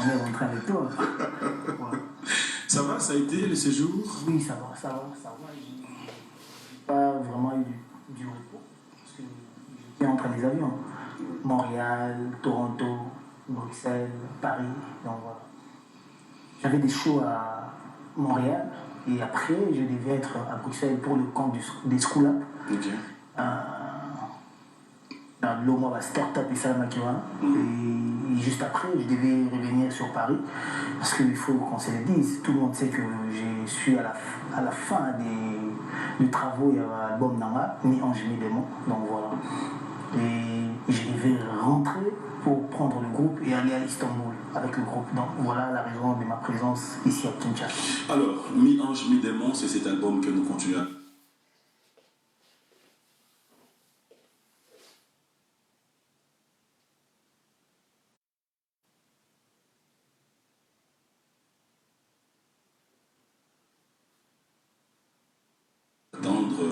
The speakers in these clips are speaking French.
On est rentré avec toi. Ouais. Ça va, ça a été le séjour? Oui, ça va, ça va, ça va. J'ai pas vraiment eu du repos parce que j'étais entre les avions. Montréal, Toronto, Bruxelles, Paris. Donc voilà. J'avais des shows à Montréal et après je devais être à Bruxelles pour le camp des School Up. Ok. Dans l'Oma Startup et ça, et juste après, je devais revenir sur Paris parce qu'il faut qu'on se le dise. Tout le monde sait que je suis à la fin des travaux. Il y a l'album Nanga, ni Ange ni Démon. Donc voilà. Et je devais rentrer pour prendre le groupe et aller à Istanbul avec le groupe. Donc voilà la raison de ma présence ici à Kinshasa. Alors, Mi-Ange, Mi-Démon, c'est cet album que nous continuons.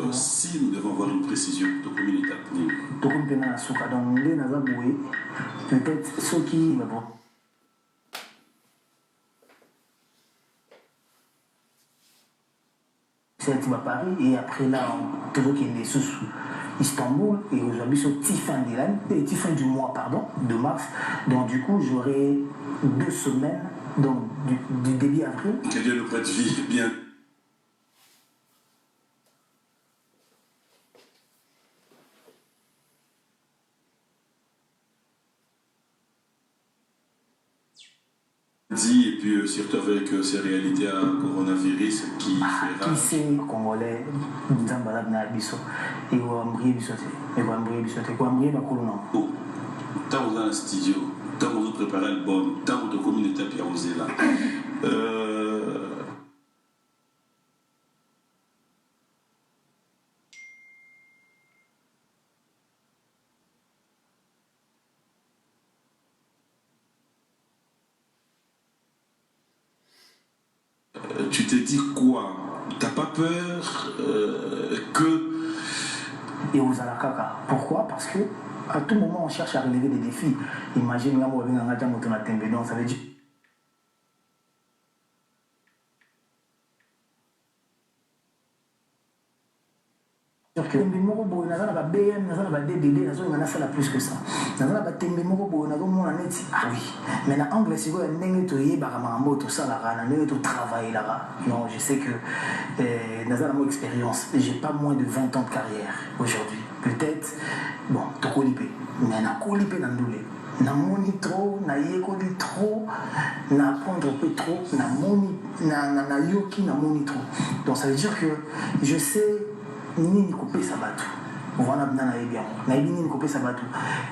Si nous devons avoir une précision de combien d'étapes. Donc, peut-être ceux qui. C'est à Paris et après là, toujours qu'il y a sous Istanbul et aujourd'hui sur petit fin du mois de mars. Donc du coup, j'aurai 2 semaines donc, du début avril. Que Dieu nous prête vie bien. Et puis surtout avec ces réalités à coronavirus qui fait Qui c'est congolais Nzambala na biso et Wambri biso et Wambri biso et Wambri bakulu non. Oh, tant dans le studio, tant vous préparez l'album, tant vous de communauté puis à oser là. Tu te dis quoi? T'as pas peur que... Et aux Alakaka. Pourquoi? Parce que à tout moment on cherche à relever des défis. Imagine là, donc ça veut dire. Que BM, DDD, plus que ça. Ah oui, mais dans l'anglais, c'est quoi? Tout ça, tout travail là. Non, je sais que dans mon expérience, j'ai pas moins de 20 ans de carrière aujourd'hui. Peut-être, bon, tu colipé, mais na colipé dans le na moni trop, na yekoli trop, na apprendre peu trop, na moni, na yoki, na moni trop. Donc ça veut dire que je sais ni couper sa bateau. Voilà bien ni couper sa bateau.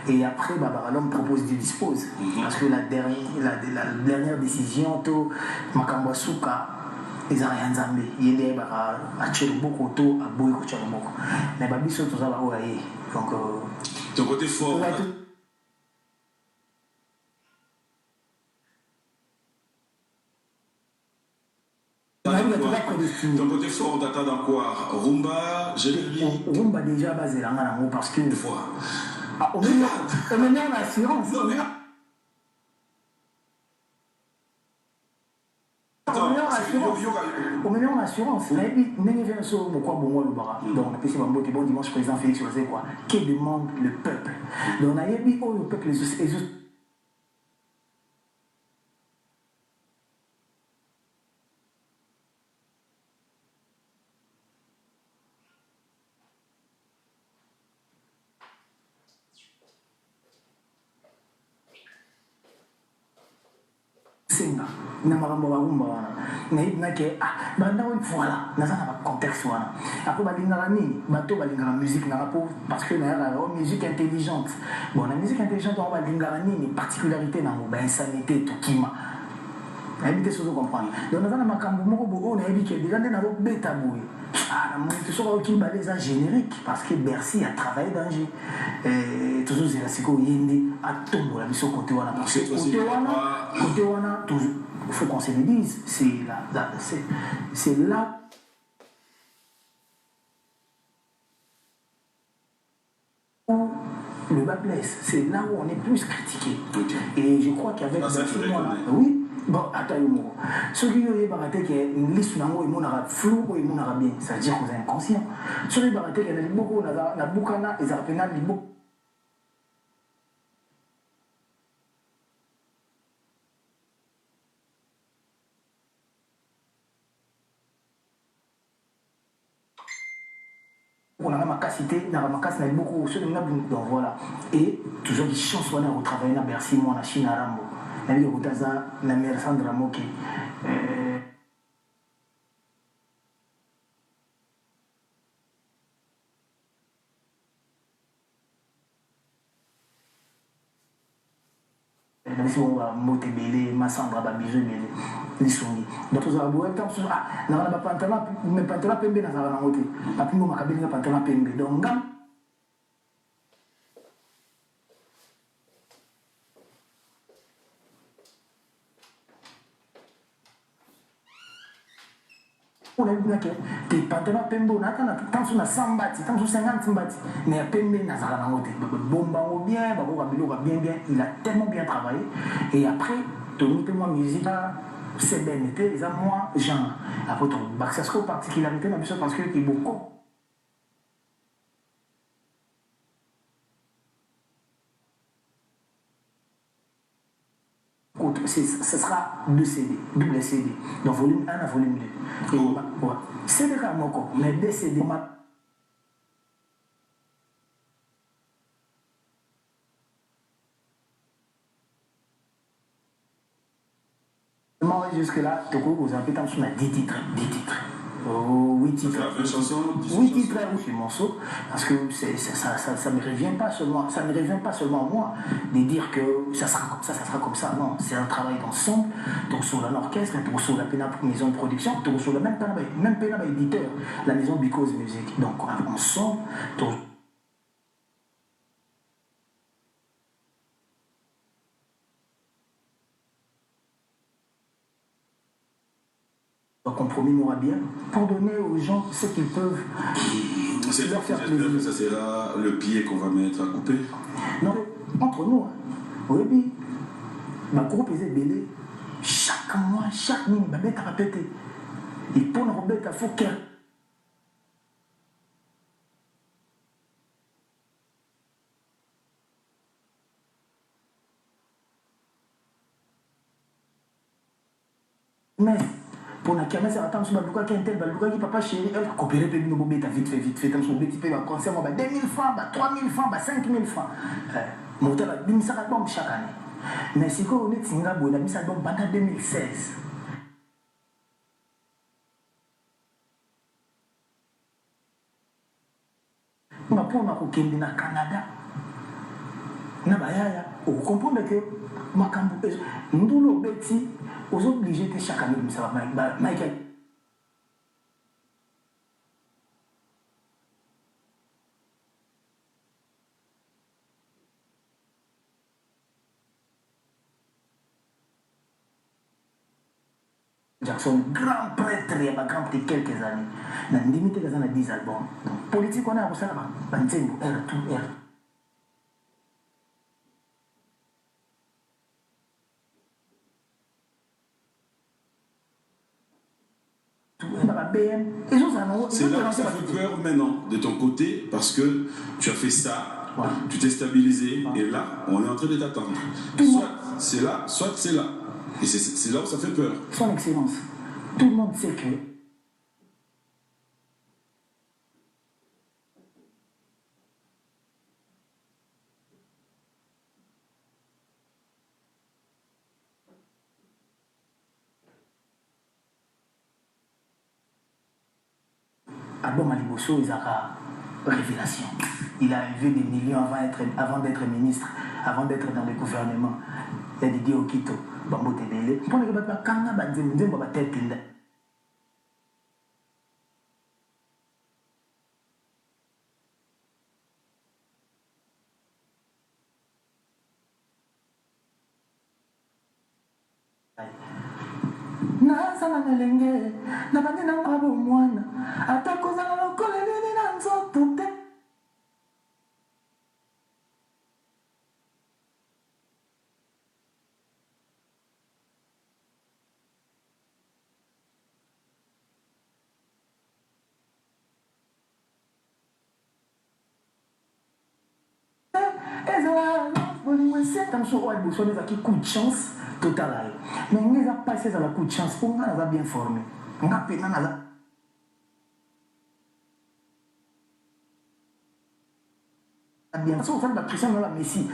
Et après, l'homme propose du dispose. Parce que la dernière décision, to Makambasuka, ils n'ont rien zambé. Il est à Tcheloboko, to à Boyko Tcheloboko. Mais Babiso, tout ça va ouailler. Donc, ton côté fort. Ton côté fort, t'attends dans quoi? Rumba, générique? Rumba déjà basé là, parce que. Une fois. Au milieu en assurance. Au milieu en assurance. Mais vient sur mon quoi bon donc on a passé bon dimanche président Félix quoi? Que demande le peuple? Donc on a dit le peuple les Senga, na makambo barumba wana. Na ke voilà, na ça na contexte wana. Après balingaka nini? Bato balingaka musique na rapport parce que na musique intelligente. Bon, la musique intelligente on balingaka nini? Particularité na mo ba insanité to kima. Na habité sur comprendre. Donc na na makambo moko bo na habité déjà na ro beta boy. Ah, tu sauras qu'il balait ça générique parce que Bercy a travaillé dans G. Toujours c'est la Siko Yende à tomber la mission côté Wana. Parce que côté Wana, il faut qu'on se le dise, c'est là. Où le bas blesse. C'est là où on est plus critiqué. Okay. Et je crois qu'avec oui, bon, attends, ce qui est baraté qui est une liste nango et mon arabe flou et mon arabe bien, ça veut dire que vous êtes inconscient. Ce qui est baraté qui est beaucoup na bukana et zarpena libo. On a ma capacité, on a ma capacité beaucoup sur le donc voilà. Et toujours des chances on a retravaillé na Bercy moi na Chine à Rambo. Na vie au Taza na mère Sandra Moki. Si on va monter belé, ma Sandra va bijoux belé, les songi. Donc tout ça, bon, tant que ah, na va pantalon, mais pantalon pembe na ça va monter. Après moi ma cabine na pantalon pembe. Donc ngam on a vu que tes pantalons pembe on attend tant sur na 100 bati, tant sur 50 bati, mais pembe na ça va monter. Bomba ou bien, ba bien bien, il a tellement bien travaillé et après Tony peut moi musique c'est bien été, ils ont moi genre après ton bac ça se particularité dans parce que il beaucoup ce sera 2 CD, double CD, donc volume 1 à volume 2. Oh. Ouais. CD comme moi, mais 2 CD. Jusque-là, tu vois, vous avez tant sur 10 titres, 10 titres. 8 titres. 20 chansons, 8 titres ou morceaux, parce que ça ne revient pas seulement, ça ne revient pas seulement à moi de dire que ça sera comme ça comme ça. Non, c'est un travail d'ensemble. Donc sur l'orchestre, donc sur la maison de production, donc sur la même éditeur, la maison Because Music. Donc ensemble, donc compromis m'aura bien pour donner aux gens ce qu'ils peuvent leur faire plaisir. Que ça sera le pied qu'on va mettre à couper. Non, entre nous, oui, ma groupe est belé. Chaque mois, chaque nuit, ma bête a répété. Et pour nos bêtes, il faut qu'elle. Mais pour la kermesse, attends, je vais vous dire que papa chéri, elle coopérer avec nous, vite fait, dans son petit peu, concert, 2000 francs, 3000 francs, 5000 francs. Mon tel a mis ça album chaque année. Mais si on est Singapore, on a mis ça album pendant 2016. On a pour au Canada. Na bayaya, vous comprenez que Makambu, nous bêtis, aux obligés de chaque année, ça va, Michael. Jackson, grand prêtre, il y a grand prêtre quelques années. Dans limite, il y a 10 albums. Politique, on a ça là-bas. R2. C'est là que ça fait peur maintenant de ton côté parce que tu as fait ça, ouais. Tu t'es stabilisé, ouais. Et là, on est en train de t'attendre. Soit c'est là, soit c'est là. Et c'est là où ça fait peur. Son Excellence, tout le monde sait que album à Liboso, il a révélation. Il a élevé des millions avant d'être ministre, avant d'être dans le gouvernement. Il a dit Okito, Bambo Tebele. Pour les gens Kanga Banzembe, Baba Tepinda. Nazala melenge, na bande na ngabo mwana, atako zala lokole nini na nzoto te. Et ça, c'est un coup de chance total. Mais on a passé à la coup de chance pour nous, on a bien formé. On a pété dans la. Bien sûr, on a pression dans la Messi.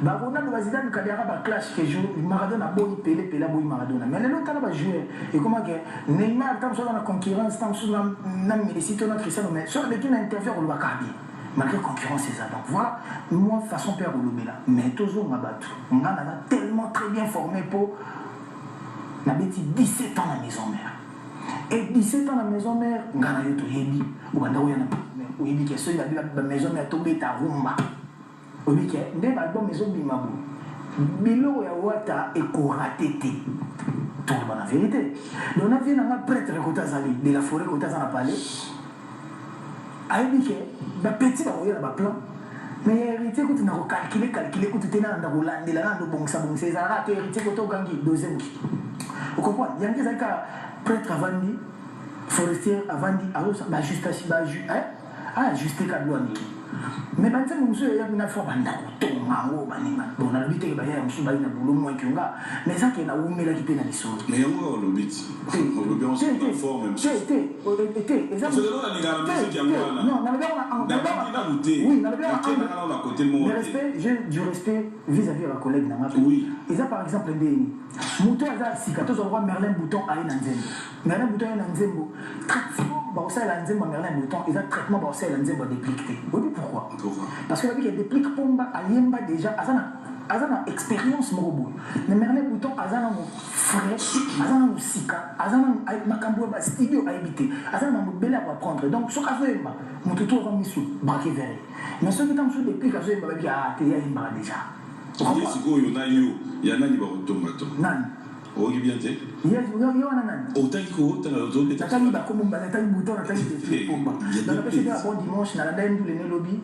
Bah, on a le président du Kadiara, bah, clash que joue Maradona, boy, Pelé, boy, Maradona. Mais les autres, va jouer. Et comment que Neymar, tant dans la concurrence, tant sur la Messi, tant Cristiano, mais sur les qui n'interfèrent au Wakabi. Malgré la concurrence, c'est ça. Donc voilà, moi, façon père au lobby là. Mais toujours, on a battu. On a tellement très bien formé pour. On a 17 ans à la maison mère. Et 17 ans à la maison mère, on a eu tout Yebi. Ou on a eu un Yebi qui est seul, il a la maison mère tombée à Rumba. Au Yebi qui est, on a eu maison Bimabou. Bilo ya wata et koratete. Tout le monde la vérité. Donc on a vu un prêtre de la forêt qui a parlé. Aïe, bah petit, bah oui, là, plan. Mais héritier, quand on a calculé, quand tu es dans le land, là, bon, ça, bon, c'est ça, tu es héritier, quand tu as gagné, deuxième. Vous comprenez? Il y a des prêtre avant dit, forestier avant dit, alors ça, bah, juste, ah, juste, cadouani. Mais maintenant, monsieur, il y a une fois, bon, on a le but de bailler, monsieur, bailler, boulot, moins que là. Mais ça, qui est là où on est là, qui est dans les sols. Mais il y a encore le but. Le but, on se met en forme, même. C'est là, non, le respect, j'ai du respect vis-à-vis de la collègue. Oui. Et ça, par exemple, Mouton, si quand on voit Merlin Bouton à Nzembo. Merlin Bouton à Nzembo. Traitement, c'est la Nzembo Merlin Bouton. Et ça, traitement, c'est la Nzembo dépliqué. Vous savez pourquoi? Parce que la vie qui déplique Pomba à Yemba déjà, Azana expérience Morobo. Mais Merlin Bouton, Azana mon frère, Azana mon sika, Azana Makambo, studio à habiter, Azana mon bel à apprendre. Donc, ce cas Yemba, mon tuto va me sous, braqué vers. Mais ceux qui sont sous déplique à Yemba, il y a Yemba déjà. Il y en a qui vont retomber. Nan. Oh, il bien dit. Il y a un autant qu'il y a un autre. Nathalie Bakomba, Nathalie Bouton, Nathalie Pomba. Dans la pêche de la bonne dimanche, dans la dame de lobby,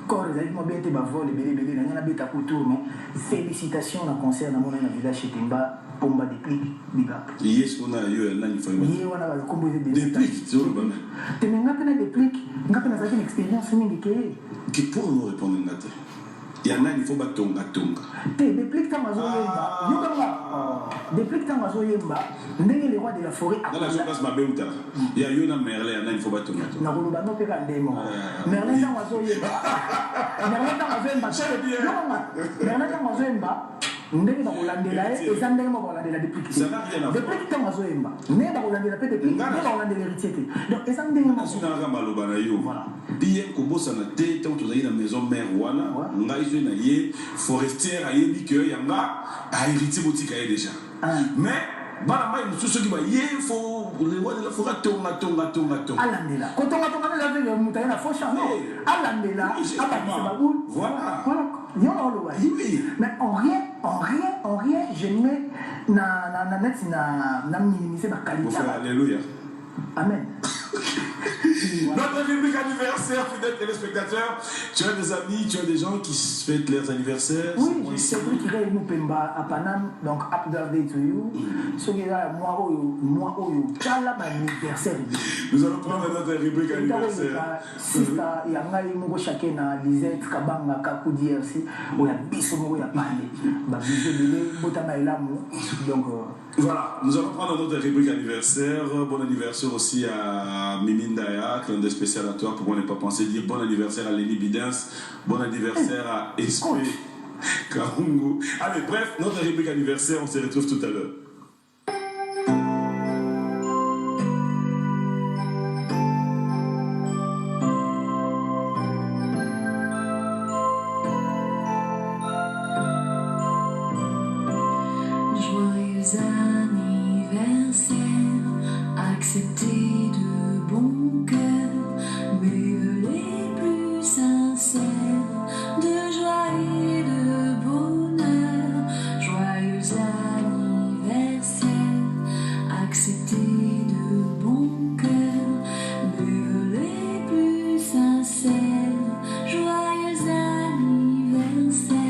quand les amis m'ont bien été bavol, les bébés, il y a un bête à couture, mais félicitations dans le concert dans mon village chez Temba, Pomba déplique, big up. Il y a ce qu'on a eu, un an, il faut y aller. Il y a un composé de déplique, c'est le bon. Tu m'as pas déplique, tu m'as pas une expérience, qui pour nous répondre, Nathalie. Il y en a, il faut battre tonga. Déplique ta maison yemba. Déplique ta maison yemba. N'est les rois de la forêt. Dans la surface, ma béouta. Il y a eu un merlin, il faut battre tonga. Na kuluba no pe ka ndemo. Merlin ta maison yemba. Merlin ta maison yemba. Merlin ta maison yemba. Ndenge bakolandela ye eza ndenge bakolandela déplique déplique ntango azoyemba nde bakolandela mpe déplique nde bakolandela héritier te donc eza ndenge nasunaka maloba na yo ye kobosana te ntango tozali na maison mare wana ngai zwi na ye forestière ayebi ke yanga ahéritier botika ye déjà mais bana mai mosusu soki baye fo le roi de la forêt tonga alandela kotongatonga nde azenge moto aye na fo champ alandela abakisa baboule voilà nyongo oloba mais en rien je mets na minimiser ma qualité. Alléluia. Amen. Notre rubrique anniversaire, fidèles téléspectateurs, tu as des amis, tu as des gens qui fêtent leurs anniversaires. Oui, j'ai celui qui est Moupemba à Paname, donc happy birthday to you. Ce qui est là, moi, quel anniversaire. Nous allons prendre notre rubrique anniversaire. Sista, il y a un chacun à Lisette, Kabanga, Kakou DRC, où il y a Bissimo, il y a Palé, Babizé, Botama et Lamou. Donc, voilà, nous allons prendre notre rubrique anniversaire. Bon anniversaire aussi à Mimindaya, clin d'œil spécial à toi, pourquoi ne pas penser dire bon anniversaire à Lenny Bidens, bon anniversaire à SP Karungu. Allez, bref, notre rubrique anniversaire, on se retrouve tout à l'heure. Accepter de bon cœur, mais les plus sincères, de joie et de bonheur. Joyeux anniversaire, accepter de bon cœur, mais les plus sincères, joyeux anniversaire.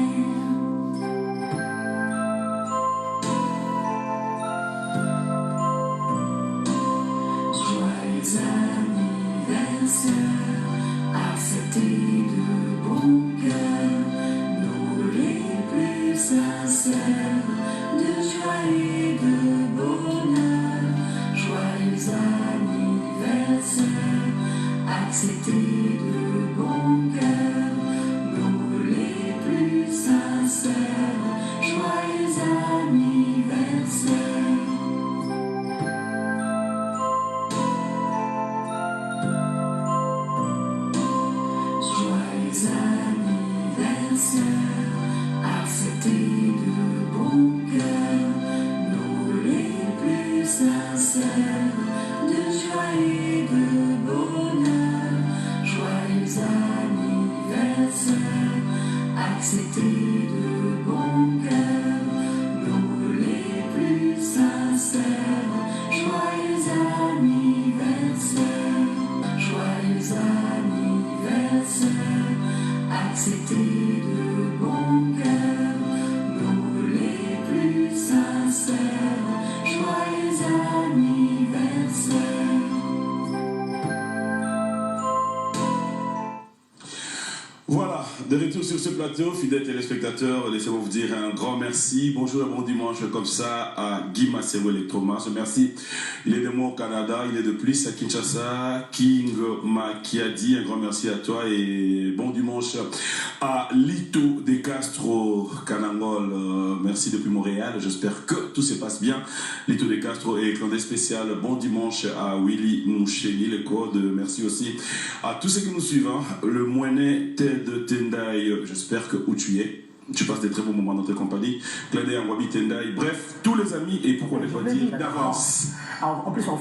joyeux anniversaire, joyeux anniversaire, acceptez de bon cœur nous les plus sincères, joyeux anniversaire. Voilà, de retour sur ce plateau, fidèles téléspectateurs, laissez-moi vous dire un grand merci. Bonjour et bon dimanche comme ça à Guy Massero Electromas. Merci. Il est de moi au Canada, il est de plus à Kinshasa. King Makiadi, un grand merci à toi et bon dimanche à Lito de Castro Canangol. Merci depuis Montréal, j'espère que tout se passe bien. Lito de Castro et clandé spécial, bon dimanche à Willy Moucheni, le code. Merci aussi à tous ceux qui nous suivent. Le Moinet de Tendai, j'espère que où tu es, tu passes des très bons moments dans ta compagnie. Cladé en Wabi Tendai, bref, tous les amis, et pourquoi ne pas dire d'avance. En plus, on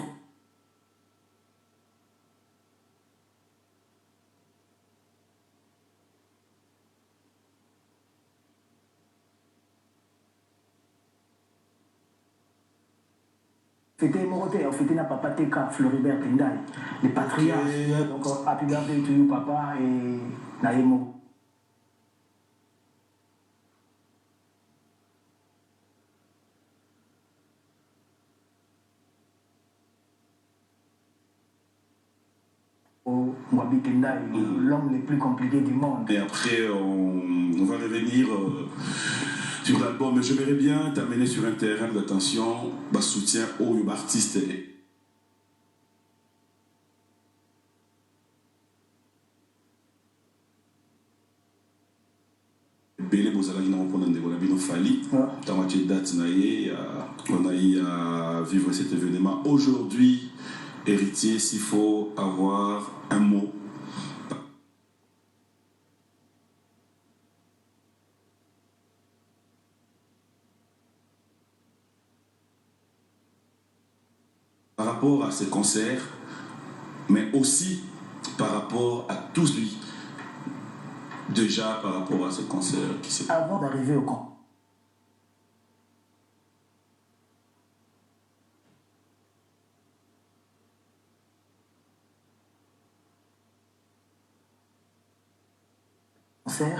fêter Moroté, on fêtait na papa Teka, Floribert Tendai, les patriarches. Okay. Donc, happy birthday to you, papa, et Naïmo. Mwabi Tendai, l'homme le plus compliqué du monde. Et après, on va revenir sur l'album. Mais je verrais bien t'amener sur un terrain d'attention, soutien aux artistes. Bélé Bozala qui n'a pas de Fali. Dans ma date, on a eu à vivre cet événement. Aujourd'hui, héritier, s'il faut avoir un mot. Par rapport à ces concerts, mais aussi par rapport à tous lui. Déjà par rapport à ces concerts qui s'est... Avant d'arriver au camp. Ouais.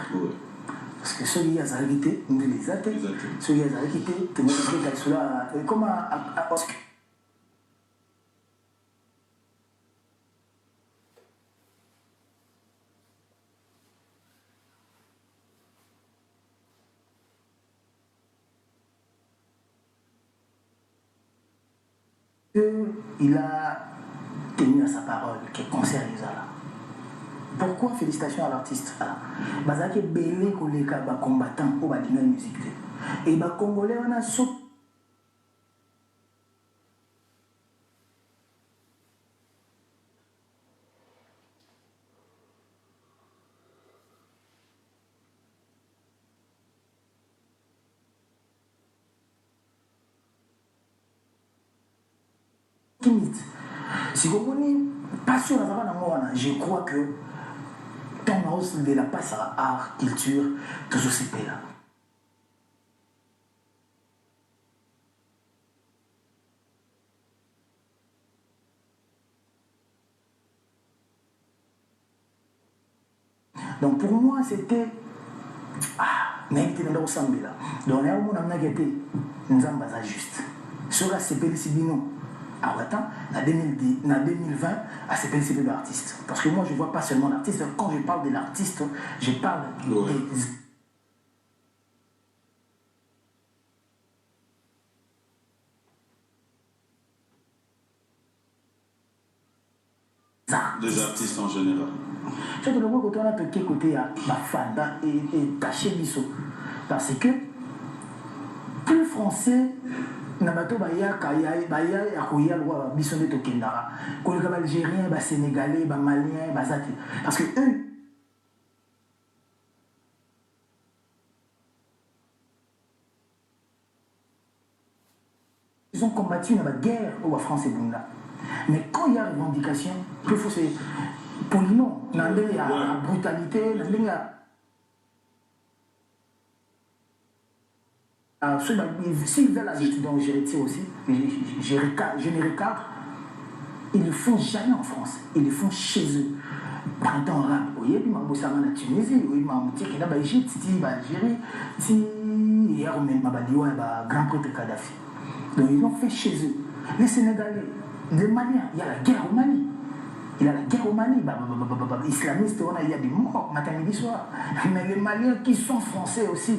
Parce que ceux qui ont arrêté, nous les athées, ceux qui ont arrêté, tu nous as dit cela, comme à il a tenu à sa parole, qui est concert Isala. Pourquoi félicitations à l'artiste? Bazaki belé koleka ba combattant pour la musique. Et ba congolais on a so si vous voulez passion je crois que ton hausse de la passe à art, culture, tout ce qui est là. Donc pour moi c'était n'importe où là. Donc là où on a été, nous avons pas juste. Sur la CPL Sibino. Ah attends, en 2020, à ces principes d'artiste. Parce que moi, je ne vois pas seulement l'artiste. Quand je parle de l'artiste, je parle des artistes en général. Je te le vois quand on a toqué côté à ma fan et taché Misso. Parce que plus français, Nabato Baya Akoya Loi Bissonné Tokendara, Kolika Algérien, Sénégalais, Malien, Bazati. Parce que eux, ils ont combattu dans la guerre au France et Bunda. Mais quand il y a revendication, il faut se. Pour nous, il y a brutalité, il y a. S'ils veulent ajouter, donc je retire aussi, je ne recadre, ils ne le font jamais en France, ils le font chez eux. Printemps arabe, oui, puis ma bossa en Tunisie, oui, ma boutique là, Égypte, Algérie, hier même ma grand prêtre Kadhafi. Donc ils l'ont fait chez eux. Les Sénégalais, les Maliens, il y a la guerre au Mali. Il y a la guerre au Mali, islamistes, il y a des morts matin, midi, soir. Mais les Maliens qui sont français aussi,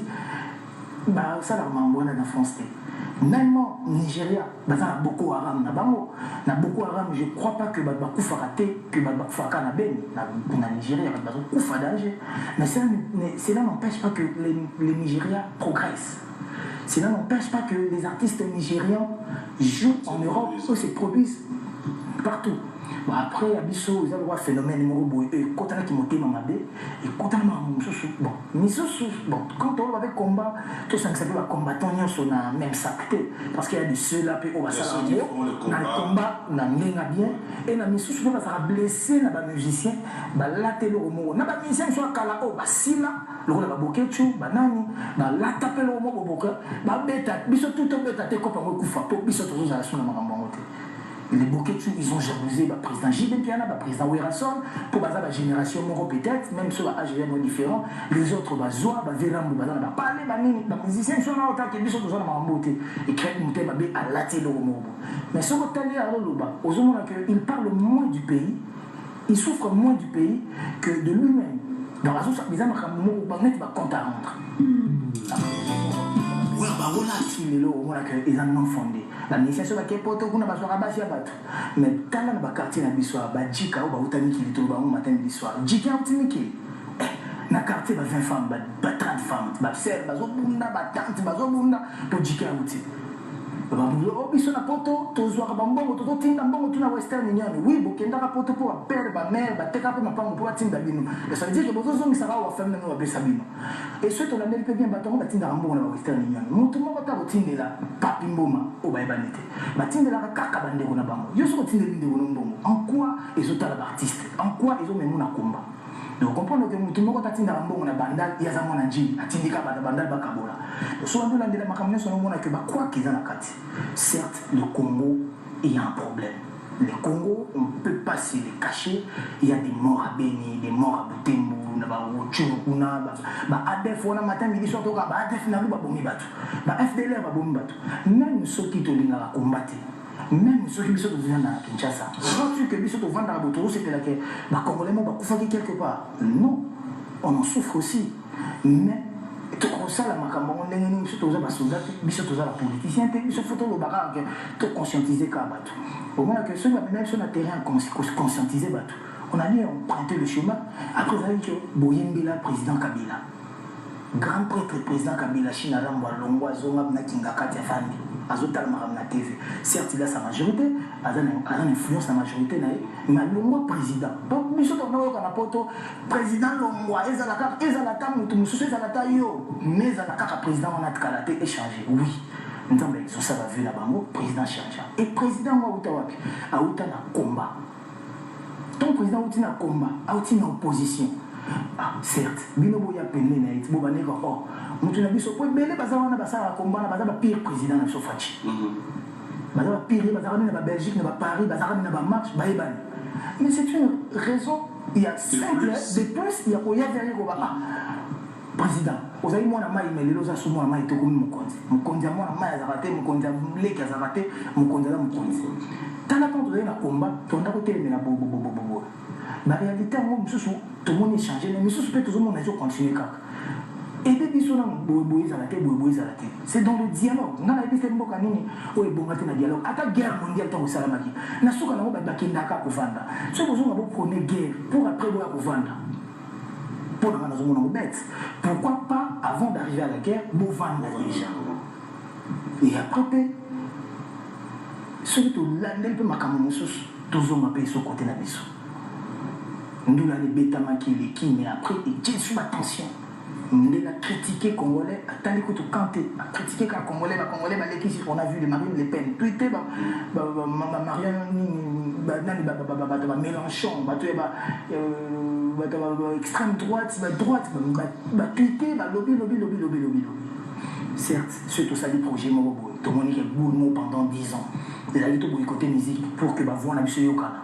ça leur m'envoie dans la France. Même au Nigeria, il y a Boko Haram. Na Boko Haram, je ne crois pas que Bakoufa raté, que Bakoufa na Ben, na Nigeria, Bakoufa danger. Mais cela n'empêche pas que les Nigériens progressent. Cela n'empêche pas que les artistes nigérians jouent en Europe, eux se produisent partout. Bon, après, il y a un phénomène numéro 2. Quand on a qui monté ma bé, et quand on a quand on avait combat, tout ça, ça peut être combattant, on a même sacré. Parce qu'il y a de ceux-là, on va s'arranger. Dans le combat, on a bien. Et on a mis sous on va blesser les musiciens, là, t'es le mot. On a des musiciens qui sont à Kalao, si là, le rôle de Bokechu, Banani, là, taper le mot, Boboka, bêta, bisous tout le bêta, t'es copain, Koufa, bisous tout le monde. Les Boketu, ils ont jalousé le président J.B. Piana, le président Werason, pour la génération Moro peut-être, même sur l'âge différent, les autres, Zoa, Vélambo, les musiciens sont là, autant qu'ils sont tous en beauté, et créent une thème à la télé au Moro. Mais ce qu'on a dit à Loloba, aux hommes qu'ils parlent moins du pays, ils souffrent moins du pays que de lui-même. Dans la source, ils ont un compte à rendre. Ils en ont fondé. La mission sur laquelle poto kuna baswaka basi ya batu. Mais tala na ba quartier na biswa ba jika ou ba utamiki li to ba matin midi soir. Jika utamiki. Na quartier ba 20 femmes, ba 30 femmes, ba sel, ba zo bunda, ba tante, ba zo bunda pour jika uti. Ba bulo biso na poto to zwa ba mbongo to tinda mbongo tuna Western Union. Oui, bokenda ka poto pour père ba mère, ba teka pe mapango pour tinda bino. Ça veut dire que bozo zongi sara wa femme na ba besa bino. Et ceux qui ont l'Amérique bien bateau, bah tinda mbongo na Western Union. Mutu mo bata ko tindela papi mboma o ba ibanite. Ba tindela ka kaka bande ko na bango. Yo so tindela binde ko mbongo. En quoi ils ont talent d'artiste? En quoi ils ont même na combat? Donc comprendre que mutu mo ko tinda mbongo na bandal ya za mona nji, atindika ba bandal ba kabola. So ando landela makamne so mona que ba quoi qu'ils en a kati. Certes, le Congo, il y a un problème. Le Congo, on ne peut pas se les cacher. Il y a des morts à Beni, des morts à Butembo, ADF, on a matin, midi, soir, ADF, FDLR, même ceux qui te disent à combattre, même ceux qui sont à Kinshasa, crois-tu que ceux qui sont à Botoro, c'est que les Congolais vont faire quelque part? Non, on en souffre aussi. Mais ça la makambo on ndenge biso toza basoda biso toza la politicien te biso faut to baka to conscientiser ka bato au moins que ceux même sur le terrain conscientiser bato on a dit emprunter le chemin après ça que Boyembela président Kabila grand prêtre président Kabila China Rambo Longwa zonga na kingaka tia fandi azotala makam na TV certes il a sa majorité a une influence la majorité na mais Longwa président donc biso to na ka poto président Longwa ezala ta mutu mususu ezala ta yo mais ezala kaka président on a tkalaté échanger oui nous avons ça va vu la bango président changeant et président moi utawapi a uta na combat ton président uti na combat a uti na opposition. Ah, certes, binobo ya pende na iti boba neka oh mutu na biso po bele bazawana basala combat na bazaba pire président na Sofachi. Bazaba pire bazaba na Belgique na Paris bazaba na ba marche ba ebani. Mais c'est une raison il y a simple de plus il y a koya derrière ko ba président. Ozali mwana mai melelo za sumo mai to komi mukonzi. Mukonzi mwana mai azarate mukonzi leki azarate mukonzi la mukonzi. Tala quand on est na combat tonda ko tele na bo. La réalité, tout le monde est changé, mais tout le monde a continué. Et puis, c'est dans le dialogue. On a dit que c'est un dialogue. À la guerre mondiale, on a dit que c'est une première guerre pour après vendre. Pourquoi pas, avant d'arriver à la guerre, vous vendre déjà. Et après, surtout là, il peut m'appeler sur le côté de la maison. Nous l'avons bétamaki les qui, mais après, il tient sur l'attention. Nous avons critiqué Congolais, attendez que tu cantes, critiqué les Congolais, on a vu les Marine Le Pen, tweeté, Marianne, Mélenchon, extrême droite, tweeté, lobby. certes ceux tout ça des projets moko boy to moni ke boulmo pendant 10 ans ils allaient tout côté musique pour que ba voix na biso yokana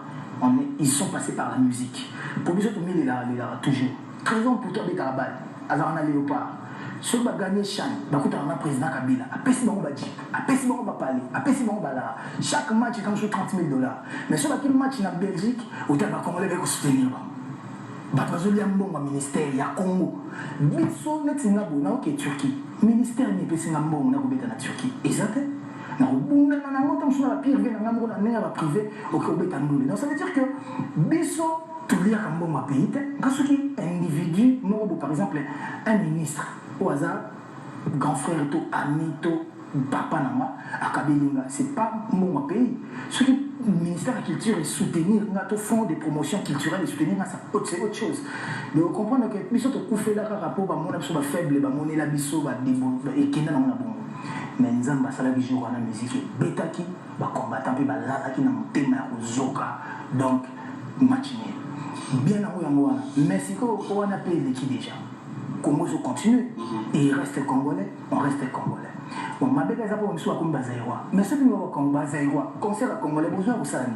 ils sont passés par la musique pour biso to mili la toujours 13 ans pour toi beta balle alors on a léopard ceux qui ont gagné Chan, ils ont président Kabila. Après, si on va dire, après, si on va parler, après, si on va là, chaque match est comme sur $30 000. Mais sur le match en Belgique, on va Congolais avec soutenir. Il y a un bon ministère, il y a Congo. Biso net Singapore, na ok Turquie. Ministère ni pe Singapore, na ko beta na Turquie. Exact. Na bunga na ngota msuna la pire vena ngambo na nenga ba privé, ok beta ndule. Donc ça veut dire que biso tout liya kambo ma pays, parce que individu, par exemple un ministre au hasard, grand frère, tout, ami, tout, papa, nama, à Kabelinga, c'est pas mon pays. Ce que le ministère de la Culture est soutenir, nous fond des promotions culturelles et soutenir, c'est autre chose. Mais vous comprenez que nous sommes fait là par rapport à mon faible, mon la biso, et qui n'a pas bon. Mais nous avons passé la jour à la musique, bêta qui va combattre, puis là qui n'a pas thème à Zoka. Donc, matinée. Bien à moi, mais si on a payé l'équipe déjà. Comment je continue et il reste congolais, on reste congolais. Bon, ma belle est pour nous comme Bazaïrois. Mais ceux qui nous ont comme Bazaïrois, concert à congolais, bonjour vous savez.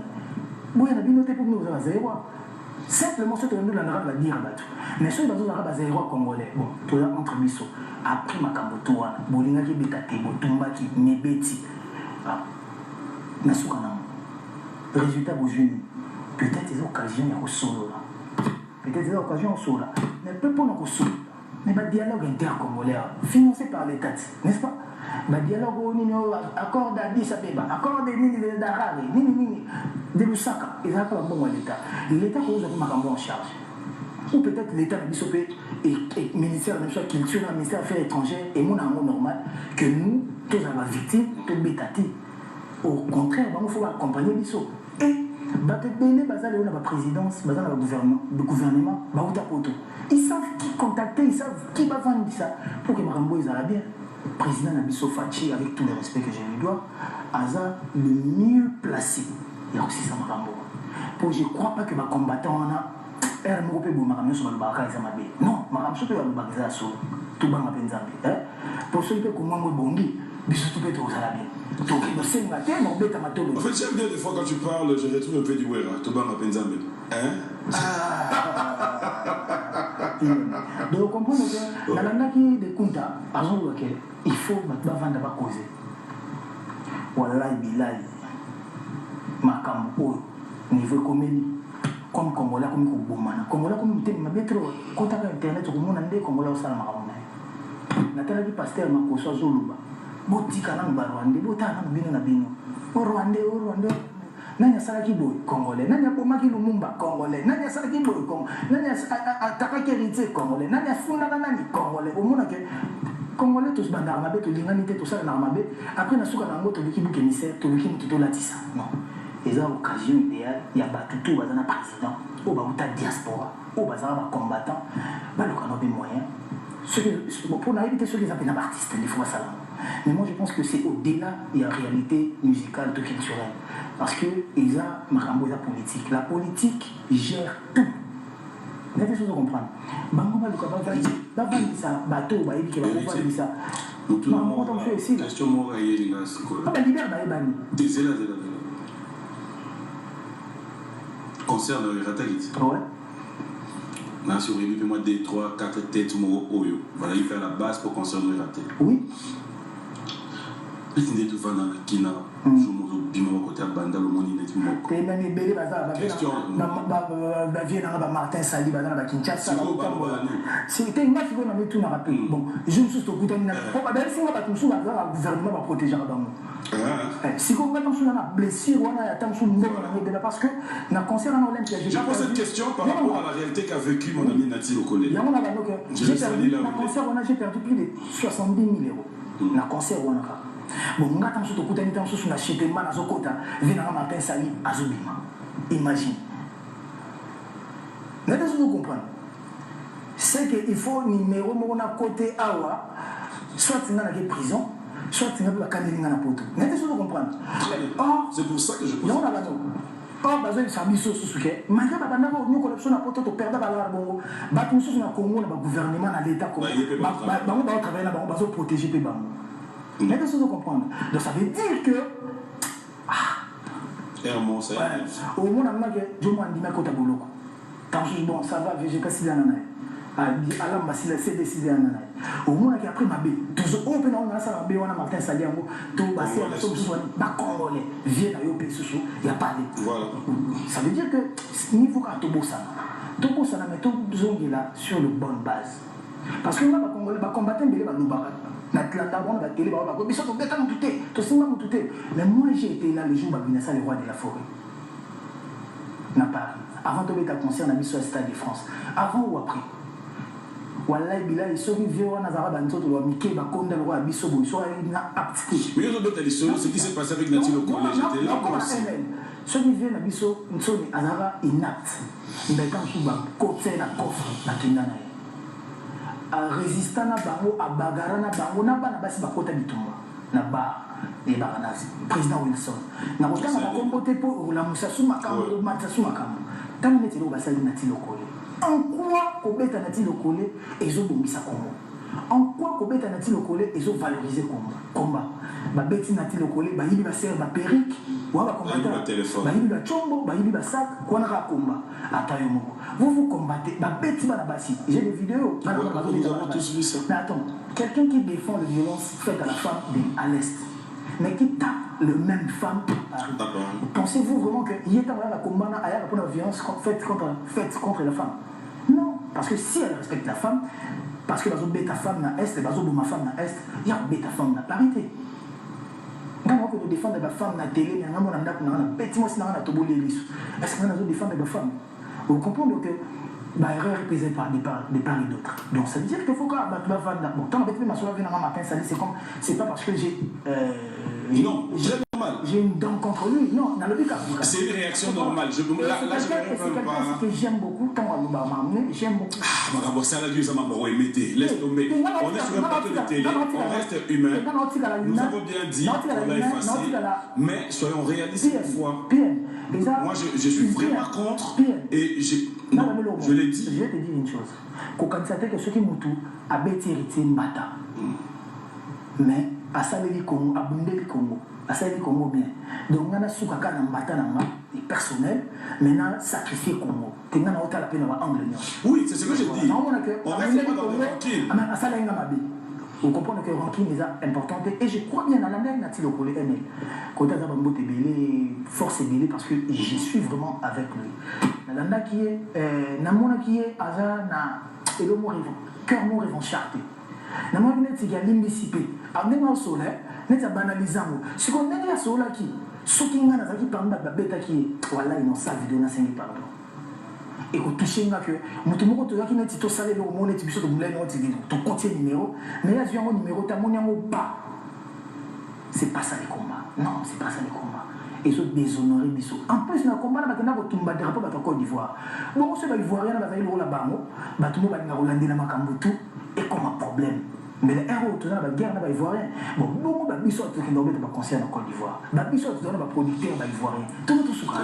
Bon, il y a bien noté pour nous Bazaïrois. Simplement, ceux qui nous l'arabe va dire là tout. Mais ceux qui nous ont Bazaïrois congolais, bon, tout là entre biso. Après ma kambotoa, bolinga qui betate, botumba qui nebeti. Nasukana. Résultat aujourd'hui, peut-être des occasions il y a au solo là. Peut-être des occasions au solo là. Mais peu pour nous solo. Mais le dialogue intercongolais, financé par l'État, n'est-ce pas? Le dialogue au accord d'Addis Abeba, accord d'Harare, de Lusaka, ils n'ont pas bon à l'État. L'État que vous avez mis en charge. Ou peut-être l'État et le ministère de la Culture, le ministère des Affaires étrangères, et mon amour normal, que nous, tous les victimes, tous les bétatis. Au contraire, il faut accompagner les choses. Et la présidence, le gouvernement, ils savent qui contacter, ils savent qui va vendre ça pour que Marambo ils aient bien. Le président Nabiso Fachi, avec tout le respect que je lui dois, Aza le mieux placé. Il y a aussi ça Marambo. Pour je ne crois pas que les combattants en a un groupe de Marambo sur le barrage et non, Marambo sur le barrage tout le monde a pour ceux qui ont comment bongi, Bissou tout peut être aux Arabiens. En fait, j'aime bien des fois quand tu parles, je retrouve un peu du Wera, Tobanga Penzambe. Hein? Donc, vous comprenez que dans la qui de Kunta, il faut vendre causer. Wallahi Bilal, Makambo, niveau comédie, comme Congolais, comme Koubomana. Congolais, comme tu m'as dit, quand tu as internet, tu as dit Congolais au Salam Maramona. Nathalie Pasteur, ma koso Zoluba. Botika na Rwanda, botana bino na bino. Rwanda. Nanya salaki boy Congolais, nanya bomaki Lumumba Congolais, nanya salaki boy Congolais, nanya atakaki héritier Congolais, nanya funda nani Congolais. Au monde que Congolais tous bandar mabe to linganité tout ça na mabe. Après na suka na ngoto biki bouc émissaire, to biki muto latisa. Non. Et ça occasion idéale, il y a batutu bazana président, ou ba diaspora, ou bazana combattant, ba le canopé moyen. Pour éviter ceux qui appellent artistes, il faut ça. Mais moi je pense que c'est au-delà de la réalité musicale ou culturelle. Parce que ils ont Marambo la politique. La politique gère tout. Vous avez des choses à comprendre. Bango va le dire, va vendre ça, bateau, va éviter va vendre ça. Non, on fait ici. Question moi il y a c'est quoi? Pas libère ba ebani. Zela. Concerne le Ratagit. Ouais. Là, si vous avez moi 2, 3, 4 têtes, Oyo. Voilà, il fait la base pour concerner le raté. Oui. Il y a des gens qui n'ont pas de côté à Banda, le monde est mort. Et même les bébés, Martin Sali, Kinshasa. C'était une match qui a tout rappelé. Bon, je me suis dit que si on a un gouvernement va protéger si on a une blessure, on a attention parce que dans le concert en Olympique, je pose cette question par rapport à la réalité qu'a vécu mon ami Nati au collège. J'ai perdu plus de 70 000 euros. Dans le concert, on a bon, on a attention au côté de la chute de Manazokota, venant Martin Sali, Azubima. Imagine. Mais vous comprenez. C'est qu'il faut un numéro à côté Awa, soit il y a une prison, soit il y a une poto. Mais vous comprenez. C'est pour ça que je pose. Or, besoin de savoir ce sujet. Malgré que nous collections la poto, nous perdons la bongo. Nous sommes au Congo, le gouvernement, l'État, nous travailler là-bas, nous protéger les banques. Mais qu'est-ce que vous comprenez? Donc ça veut dire que au moins on a que je m'en dis ma côté boulot. Tant que bon ça va, j'ai pas si là nana. Alors ma si la c'est décidé nana. Au moins qui après ma bé, toujours on peut on a ça la bé on a Martin Sadiango, tout basé à tout besoin ba congolais, vient à yo pays sous, il y a pas de. Voilà. Ça veut dire que niveau ka to bossa. To bossa na mais to zongi là sur le bonne base. Parce que là ba congolais ba combattre mbele ba lobaka. N'Atlanta, on va télé, on va mais ça tombe quand tout est, tout c'est tout est. Mais moi j'ai été là le jour où Babinassa le roi de la forêt. N'a pas. Avant de mettre concert, on a mis sur le Stade de France. Avant ou après? Wallahi Bila, ils sont venus à Nazara Banto, le roi Mickey, Bakonda, le roi Abisobo, ils sont allés apte. Mais ils ont d'autres histoires, ce qui s'est passé avec Nathalie Lokole, j'étais là aussi. Ceux qui viennent à Bisso, ils sont Azara inapte. Ils mettent en sous côté na coffre, na Kindana. A résistant na bango, a bagara na bango, na bana basi bakota bitumba, na bar. Et Baranazi, président Wilson. Na kota na compoté pour la Moussassou Makambo, Matsassou Makambo. Tant que nous basali Nathalie Lokole. En quoi Kobeta Nathalie Lokole ils ont bombé sa Congo? En quoi Kobeta Nathalie Lokole ils ont valorisé Congo? Combat. Ba beti Nathalie Lokole, ba yibi ba serre ba perruque, wa ba combattant. Ba yibi ba chombo, ba yibi ba sac, quoi na combat. Attends moko. Vous combattez, ba beti ba na basi. J'ai des vidéos. Nous avons tous vu ça. Mais attends, quelqu'un qui défend la violence faite à la femme à l'Est, mais qui tape le même femme à Paris. Pensez-vous vraiment qu'il y a un combat pour la violence faite contre la femme? Non, parce que si elle respecte la femme, parce que les bêta femme dans l'Est, les ma femme dans l'Est, il y a bêta femme dans la parité. Quand on défend la femme dans la télé, on a est-ce qu'on a défendre la femme? Vous comprenez que l'erreur est présente par des parts et d'autres. Donc ça veut dire qu'il faut que la femme. Bon, tant que ma soeur vient dans ma matin, c'est pas parce que j'ai. Non, très normal. J'ai une dent contre lui. Non, dans le but. C'est une réaction normale. Je peux là, je ne peux pas. Ce que j'aime beaucoup, quand on m'a amené, j'aime beaucoup. Ah, ma ça la vie, ça m'a mettez. Laisse tomber. On est sur un plateau de télé, on reste humain. Nous avons bien dit qu'on a effacé. Mais soyons réalistes une fois. Moi, je suis vraiment contre. Et je l'ai dit. Je vais te dire une chose. Qu'on constate que ceux qui m'ont tout, à bêti héritier Mbata. Mais à Salé Congo, à Bundé Congo, à Salé Congo bien. Donc on a soukaka na Mbata na personnel, maintenant sacrifier Congo. T'es dans la peine à angle. Oui, c'est ce que je dis. On reste pas dans le ranking. À Salé Ngamabi. Vous comprenez que le ranking est important et je crois bien à la même Nathalie Lokole NL. Quand on a Bambo Tébélé, force Tébélé parce que je suis vraiment avec lui. Nalanda qui est, Namona qui est, Aza na Elomo cœur mort revancharté. Namona qui est limbisipé. Amenez-moi au soleil, n'est-ce pas banalisant. Si on est là soleil qui, ce qui est là qui parle de la bête qui est, voilà, ils n'ont sa vidéo, n'a pas pardon. Et qu'on touche que mutumoko to yaki neti to salé le monde neti biso to mulai noti to compte numéro mais là un numéro ta moniango pas. C'est pas ça les combats. Non, c'est pas ça les combats. Et ils sont déshonorés biso. En plus na combat na bakena ko tumba drapeau ba Côte d'Ivoire. Bon ce ba ivoirien na ba zali la bango, ba tumo ba nga rolandi na makambo tout et comme un problème. Mais les héros tout dans la guerre na ba ivoirien. Bon bon ba biso to ki ndobé ba concert en Côte d'Ivoire. Ba biso to na ba producteur ba ivoirien. Tout sous ça.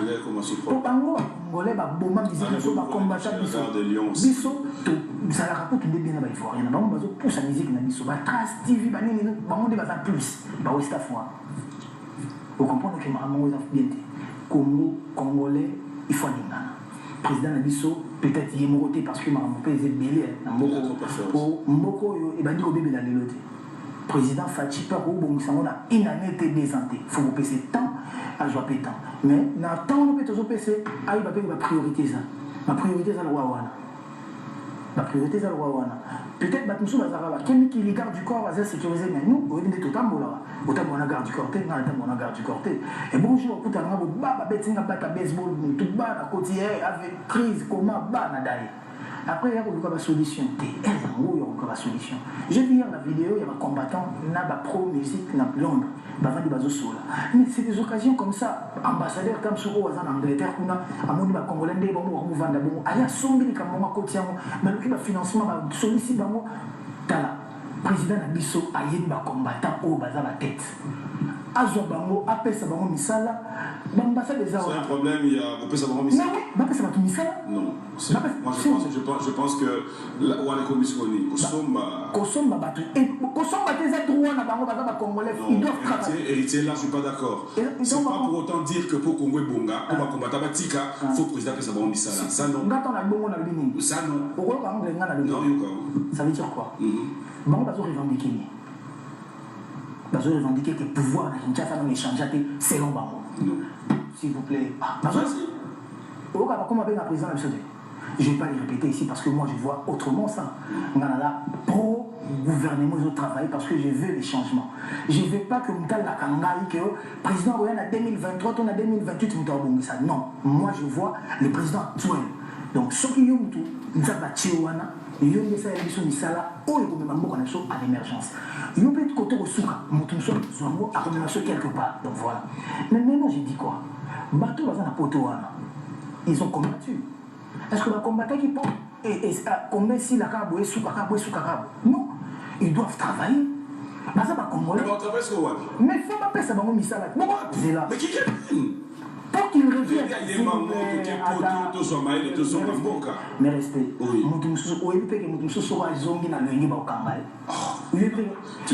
Pour bango ngolé ba bomba musique so ba combattre biso to ça la rapport qui bien na ba ivoirien. Na bango bazo pousse la musique na biso ba Trace TV ba nini bango de ba plus ba West Afrique. Vous comprenez que Maman vous a bien dit Congo, Congolais, il faut aller là. Président Nabiso, peut-être il est moroté parce que Maman peut être belé. Mboko, et ben dit au bébé dans les lotés. Président Fachi, par où bon, ça on a une année été désenté. Il faut vous passer temps à jouer temps. Mais dans le temps, on peut toujours passer à y ma priorité ça. Ma priorité c'est le Wawana. Ma priorité c'est le Wawana. Peut-être que nous sommes qui les gardes du corps va sécuriser, mais nous, on est tout on a garde du corps, on a garde du corps. Et bonjour, on a baseball, tout bas, à côté, avec crise, comment, bas, nadaï. Après, il y a une solution. Il y a une solution. J'ai vu dans la vidéo, il y a un combattant, il y a une pro-musique dans Londres. Mais c'est des occasions comme ça. Ambassadeur comme sur en Angleterre, on a un Congolais, il y a un sombi qui a un financement, sollicite président Nabiso a un combattant au bas à la tête. azwa bango apesa bango misala bambasade eza c'est un problème, il y a opesa bango misala. mais oui bapesa bato misala non moi je pense que wana komisikoni kosomba bato kosomba te eza droit na bango baza bacongolais ils doivent travailler héritier là je suis pas d'accord c'est pas pour autant dire que pour Congo ebonga ko bakombata batika faut président pesa bango misala ça non ngata na bongo na bini ça non okoloka anglais ngana le non yoka ça veut dire quoi bango bazo revendiquer que pouvoir na Kinshasa non échanger selon bango s'il vous plaît okoloka comme avec la président la biso. Je ne vais pas les répéter ici parce que moi je vois autrement ça. Là, pro-gouvernement, ils ont travaillé parce que je veux les changements. Je ne veux pas que Moutal la Kangaï, que le président en 2023, on a 2028, Moutal ça. Non, moi je vois le président actuel. Donc, ce qui est tout, nous avons Tchiwana, nous avons des émissions de Sala, ou nous avons à l'émergence. Nous avons des côtés au Souka, nous avons à l'émergence quelque part. Donc voilà. Mais maintenant, j'ai dit quoi? Bateau, ils ont combattu. Est-ce que le combattant qui peut combien si la cabo est sous cacabo non, ils doivent travailler. Mais ça va congolais. Mais il faut pas payer ça dans mon misala. Mais qui pour qu'il revienne. Mais respect.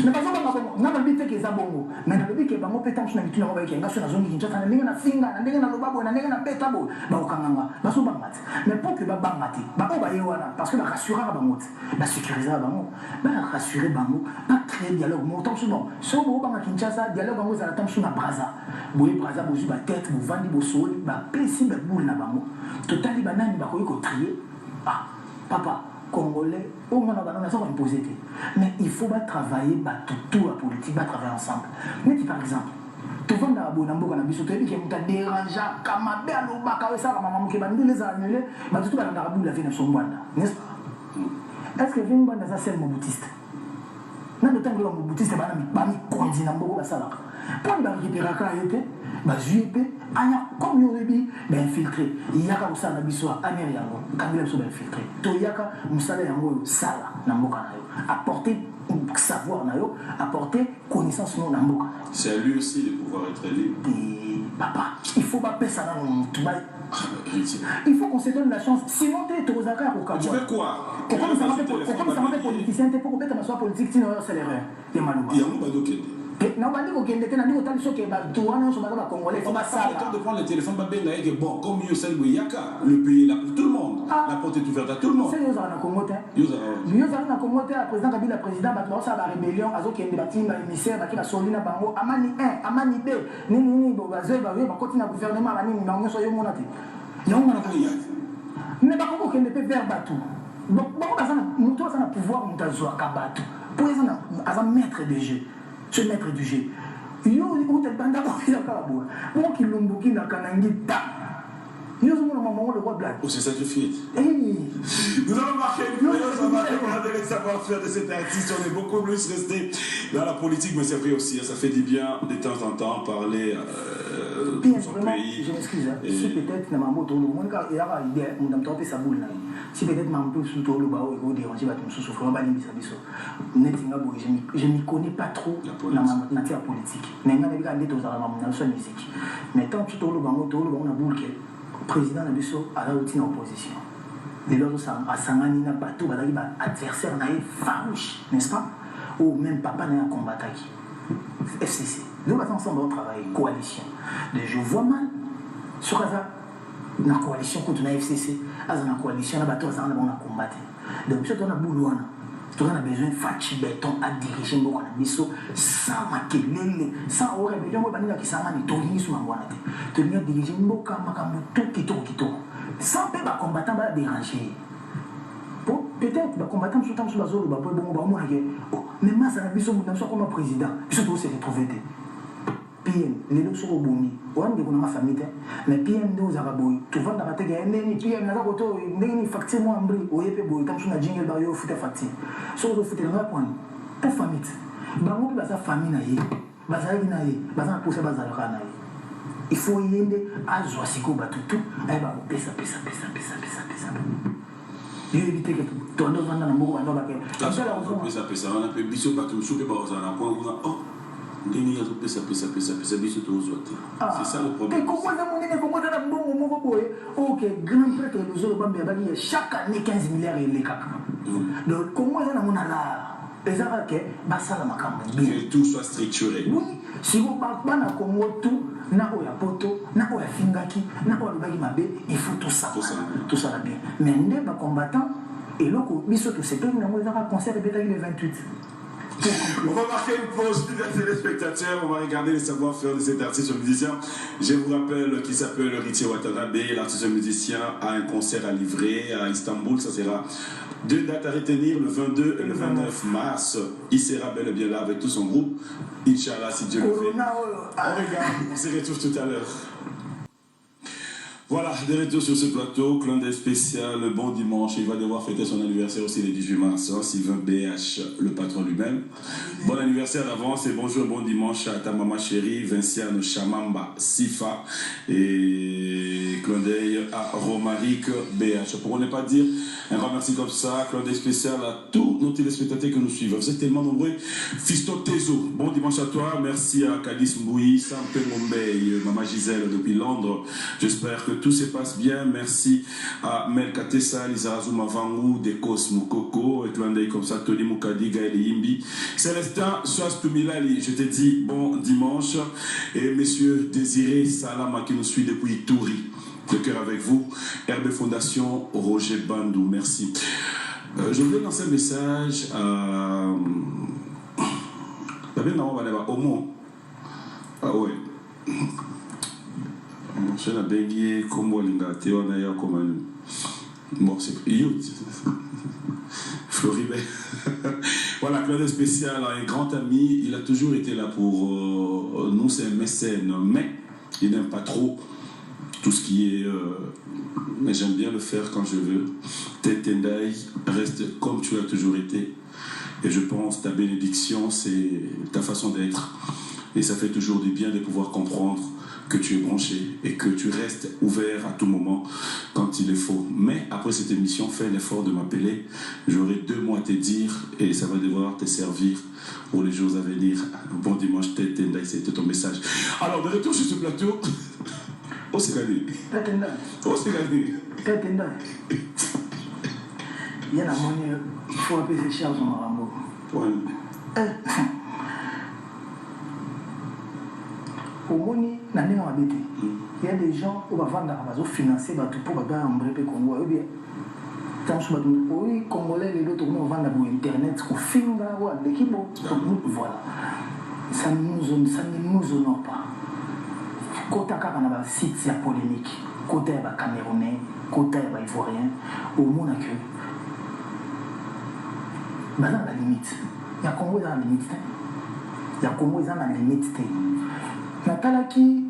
Mais par exemple, on a le but que ça bongo. Mais le but que bango pétam sur la vitre, on va y sur la zone qui Kinshasa, na finga, na ndenge na lobabo, na ndenge na petabo, ba okanganga, ba so bangati. Mais pour que ba bangati, ba o ba yewana parce que ba rassurer bango, ba sécuriser bango, ba rassurer bango, ba créer dialogue montant sur non. So bo banga Kinshasa, dialogue bango za la tam sur na Braza. Boye Braza bozu ba tête, bo vandi bo soli, ba pesi ba boule na bango. Totali banani ba ko trier. Ah, papa Congolais, au moins on a ça imposé. Mais il faut pas travailler, tout la politique, pas travailler ensemble. Mais par exemple, tout le monde a beau n'ambo quand abisso, tu dis que tu dérange, comme un bel au bac, ça, la maman qui va nous les annuler, mais tout le monde a beau la vie de son bande, n'est-ce pas? Est-ce que vient bande dans un seul moboutiste? Non, le temps que l'homme moboutiste est pas mis condamné n'ambo ça là. Pour il va récupérer quand il était, bah JP, comme il aurait dit, infiltré. Il y a qu'à ça n'abisso à Amériano, quand il a besoin d'infiltrer. Toyaka, Moussala Yango, Sala, n'ambo apporter savoir apporter connaissance non n'ambo. C'est à lui aussi de pouvoir être libre. Et papa, il faut pas payer ça dans tout bail. Il faut qu'on se donne la chance. Sinon, tu es aux accords au Cameroun. Tu fais quoi? Comment ça va faire politicien? Tu peux mettre ma soie politique, sinon c'est l'erreur. Il y a Malouba. Il y a un qui non, on va dire qu'on a dit autant de choses que Douane, on va Congolais. On va pas le temps de prendre le téléphone, bon, comme Yaka, le pays est là pour tout le monde. La porte est ouverte à tout le monde. C'est nous avons Congoté. Nous avons Congoté, le président Kabila, le président, ça va rébellion, Azo qui est débattu, l'émissaire, qui va Solina Bango, Amani 1, Amani 2, Nini, Bobazé, va continuer à gouvernement, Nini, soyons monatés. Mais par contre, on ne peut pas faire Batou. Donc, nous avons un pouvoir, nous avons un Kabatou. Pour être un maître de jeu. Ce maître du jeu. Il y a un banda qui est pour qu'il l'on bouquine dans Kanangi. Il y a un le roi black. Oh, c'est ça que je fais. Nous allons marquer une pause, on va demander le savoir-faire de cet artiste. On est beaucoup plus resté dans la politique, mais c'est vrai aussi, ça fait du bien de temps en temps parler de son pays. Je m'excuse, si peut-être dans ma moto, il y a une idée, on a trompé sa boule. Si peut-être ma moto sous le bas, il faut déranger, je ne m'y connais pas trop dans la matière politique. Mais il y a des gens qui ont la musique. Mais tant que tu as le boule, président de l'Abisso a la routine opposition. Les autres, à Sangani, n'a pas tout, adversaire farouche, n'est-ce pas? Ou même papa n'a combattu. FCC. Nous, ensemble, on travaille, coalition. Je vois mal sur la coalition contre la FCC, la coalition, on a combattu. Donc, si on a boulot, on a besoin de Fachi Béton à diriger beaucoup de Bisso sans maquiller, sans aurait besoin de qui s'en va, ni sur ma voie. Tu viens diriger beaucoup de tout sans peur combattant va déranger. Peut-être que combattant sur le temps sur la zone, mais moi, ça n'a pas besoin comme président. Surtout, c'est retrouvé. PM, les deux sont au Boumi. On a une famille, mais PM nous a raboué. Tu vas dans la tête, PM n'a pas de facture, moi, en bris, au YP, tant que tu as jingle, il faut te facture. Sauf que tu as un point. Ta famille. Bango, sa famille, il faut y aller à Zoasiko, tout. Eh ben, pesa. Il faut éviter que tu en donnes dans le mot. On a fait bisous, pas tout, souper, pas aux C'est ça le problème. Et comment ok, grand prêtre chaque année 15 milliards et les cap. Donc comment ça n'a là? Que tout soit structuré. Oui, si vous parlez de tout, na oya poto, na oya fingaki, na oya lubagi mabe, il faut tout ça va bien. Mais les combattants, et là, biso tout c'est que nous avons un concert de le 28. On va marquer une pause, les téléspectateurs. On va regarder les savoir-faire de cet artiste musicien. Je vous rappelle qu'il s'appelle Richie Watanabe. L'artiste musicien a un concert à livrer à Istanbul. Ça sera 2 dates à retenir, le 22 et le 29 mars. Il sera bel et bien là avec tout son groupe. Inch'Allah, si Dieu le fait. On regarde, on se retrouve tout à l'heure. Voilà, de retour sur ce plateau, clin d'œil spécial, le bon dimanche. Il va devoir fêter son anniversaire aussi le 18 mars. Sylvain BH, le patron lui-même. Bon anniversaire d'avance et bonjour, bon dimanche à ta maman chérie, Vinciane Chamamba Sifa. Et clin d'œil à Romaric BH. Pour ne pas dire un grand merci comme ça, clin d'œil spécial à tous nos téléspectateurs que nous suivent. Vous êtes tellement nombreux. Fisto Tezo, bon dimanche à toi. Merci à Kadis Mboui, Sampé Mombey, Maman Gisèle depuis Londres. J'espère que tout se passe bien. Merci à Melka Tessa, Lisa Azuma Vangou, Dekos Moukoko, et clin d'œil comme ça, Tony Moukadi, Gaël Yimbi, Célestin Soastumilali. Je te dis bon dimanche. Et messieurs Désiré Salama qui nous suit depuis Touri. De cœur avec vous. RB Fondation, Roger Bandou. Merci. Je voulais lancer un message à. Homo. Ah ouais. Je l'ai bégué comme Walinga, Théonaïa comme bon, c'est youth. Floribert. Voilà, Claude spécial, un grand ami. Il a toujours été là pour nous, c'est un mécène, mais il n'aime pas trop tout ce qui est. Mais j'aime bien le faire quand je veux. Tendai reste comme tu as toujours été. Et je pense ta bénédiction, c'est ta façon d'être. Et ça fait toujours du bien de pouvoir comprendre que tu es branché et que tu restes ouvert à tout moment quand il est faut. Mais après cette émission, fais l'effort de m'appeler. J'aurai 2 mots à te dire et ça va devoir te servir pour les jours à venir. Bon dimanche, Tendai, c'était ton message. Alors, de retour sur ce plateau. Oh, c'est gagné. Oh, c'est gagné. Il y a la monnaie, il faut appeler ces charges en Marambo. Au Moni, il y a des gens qui vont financer pour le Congo. Les Congolais, les autres vont vendre pour Internet, pour film, l'équipe. Voilà. Ça ne nous honore pas. Côté de site, c'est polémique. Côté de Camerounais, côté de Ivoirien, au monde que. Dans la limite. Il y a Congo dans la limite. Il y a Congo dans la limite. Natalaki,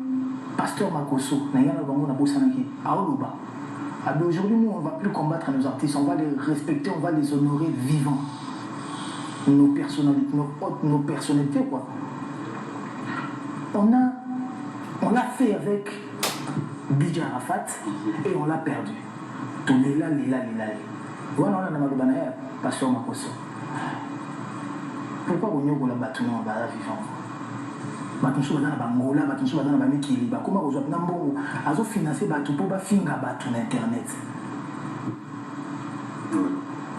Pasteur Makoso, Nayana Bango Nabosanaki, Aoluba. Aujourd'hui, nous, on ne va plus combattre nos artistes, on va les respecter, on va les honorer vivants. Nos personnalités, quoi. On l'a fait avec Bidja Arafat et on l'a perdu. Tout est là. Voilà, on a un Pasteur Makoso. Pourquoi on y a un bâtiment vivant? Batunso bazana bangola, batunso bazana bamikili, bakoma kozwa pina mbongo, azo financer batu po ba finga batu na internet.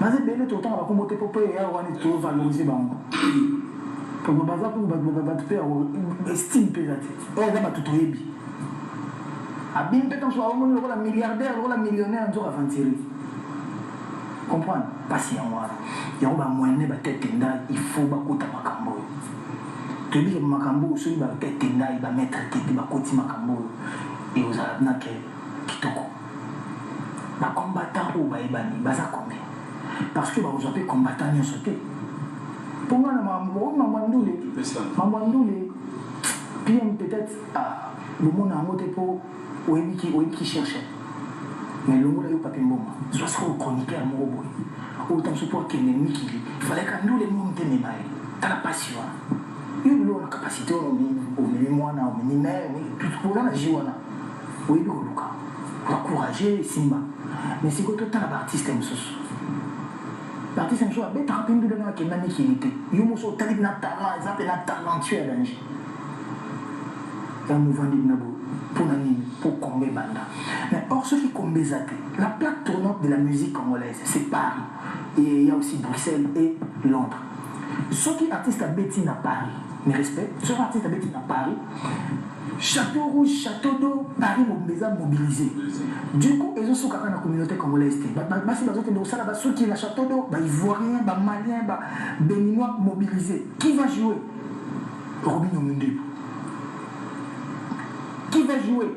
Maze bele to tanga bakombote popo ya wani to valoriser bango. Pour baza pour batu pe estime pesate. Oya za batu toyebi. Abim pe tanso awon la milliardaire, la millionnaire nzo aventurer. Comprendre? Patient wala. Ya ba moyen ba tête nda, il faut ba kota makambo. Tu dis que Makambo, celui qui va être là, il va mettre tête, il va continuer Makambo. Et vous allez dire que Kitoko. Les combattants ou les bani, ils sont combien? Parce que vous avez combattant, ils sont sautés. Pour moi, Mamandoule, puis peut-être, le monde a monté pour qui cherchait. Mais le monde a eu pas de bon. Je suis au chroniqueur, mon robot. Autant support qu'il l'ennemi qui dit. Il fallait que nous les mondes t'aiment. T'as la passion. Il y a la capacité au mémoire, au minimum, tout pour la joie. Oui, il faut encourager Simba. Mais c'est que tout le temps, l'artiste est l'artiste un jour a bête rapide de l'année qui est nani qui était yo moso talib na talent exemple na talentueux à l'ange et un mouvement d'Ibnabo pour nani pour combler banda mais or ceux qui combler zaté la plaque tournante de la musique congolaise c'est Paris et il y a aussi Bruxelles et Londres ceux qui artistes à Bétine à Paris mes respects ceux qui artistes à Bétine à Paris Château Rouge, Château d'eau, Paris mobilisé. Du coup, ils ont sous la communauté congolaise. Ceux qui sont à Château d'eau, Ivoiriens, Maliens, Béninois mobilisés. Qui va jouer Robin Omundu. Qui va jouer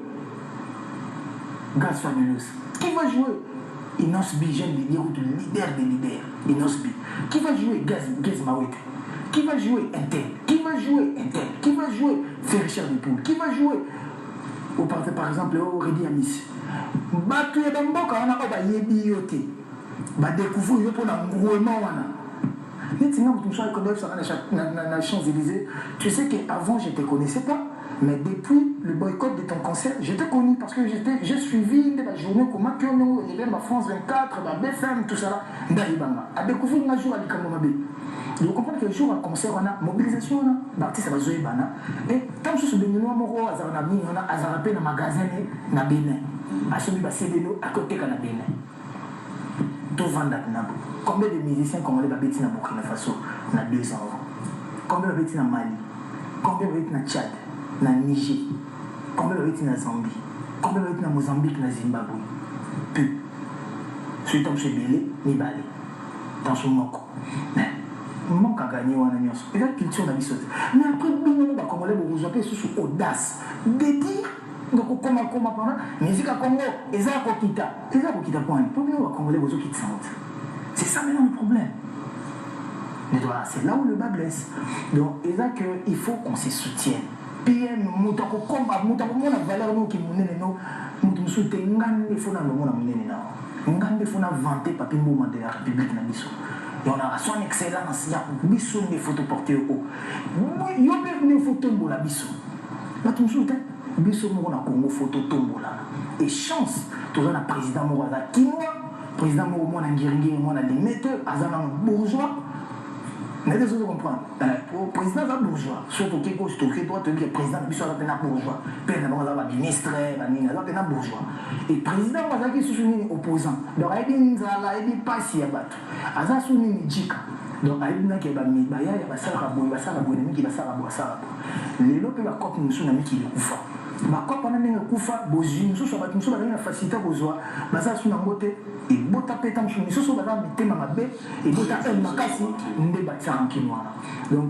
Gaz Fabulous. Qui va jouer Inosbi, j'aime les dire, leader des leaders. Inosbi. Qui va jouer Gaz Mawete. Qui va jouer Intel? Qui va jouer Intel? Qui va jouer Ferrichard de Poule? Qui va jouer par exemple au Redi Amis? Tu es dans le boca, on a pas yebi découvrir pour l'engouement. Maintenant, tu me la Champs-Élysées. Tu sais qu'avant, je ne te connaissais pas. Mais depuis le boycott de ton concert, j'étais connu parce que j'ai suivi la journée comment il y avait ma France 24, ma BFM, tout ça là. À découvrir un jour à l'Ikamomabé. Vous comprenez que le jour à concert, on a mobilisation, l'artiste va jouer bana. Et tant que je suis venu à Moro, à Zaranabi, on a Azarapé dans le magasin, na Bénin. À celui à Cédélo, à côté de la Bénin. Tout vendre Nabo. Combien de musiciens congolais va bêter dans Burkina Faso? On a 200 ans. Combien va bêter dans Mali? Combien va bêter dans Tchad? Dans Niger? Combien va bêter dans Zambie? Combien va bêter dans Mozambique, dans Zimbabwe? Peu. Celui qui est belé, ni balé. Dans son moko. Manque à gagner ou à gagner. Et la culture n'a pas. Mais après, les Congolais vont jouer sous audace. De dire, donc comment pendant, musique à Congo, ils ont quitté. Ils ont quitté point. Pourquoi les Congolais vont quitter ça? C'est ça maintenant le problème. Mais voilà, c'est là où le bas blesse. Donc, il faut qu'on se soutienne. Puis, nous avons la valeur qui nous soutient. Il faut vanter papier mouvement de la République. Et on a son excellence, il y a biso des photos portées au haut. Il y a des photos de la biso. Là, tu me souviens, biso mon Congo photo tombola. Et chance, tu as un président Mouraza Kinoa, président Mouraza Ngiringi, moi la limite, Azana bourgeois. Mais les autres comprennent. Le président est bourgeois. Surtout que toi, tu es le président de la bourgeois. Le président est ministre, il est bourgeois. Et le président est opposant. Donc, il y a des passes à battre. Il y a des djika. Donc, il y a des les lots de la COP nous sont amis qui le couffent. Ma COP pendant que coufa, bozi, nous sommes à faciliter besoin. Baza sous la moté et bota pétam sous nous sommes à mettre ma bé et bota el makasi n'de bâtir en kinoana. Donc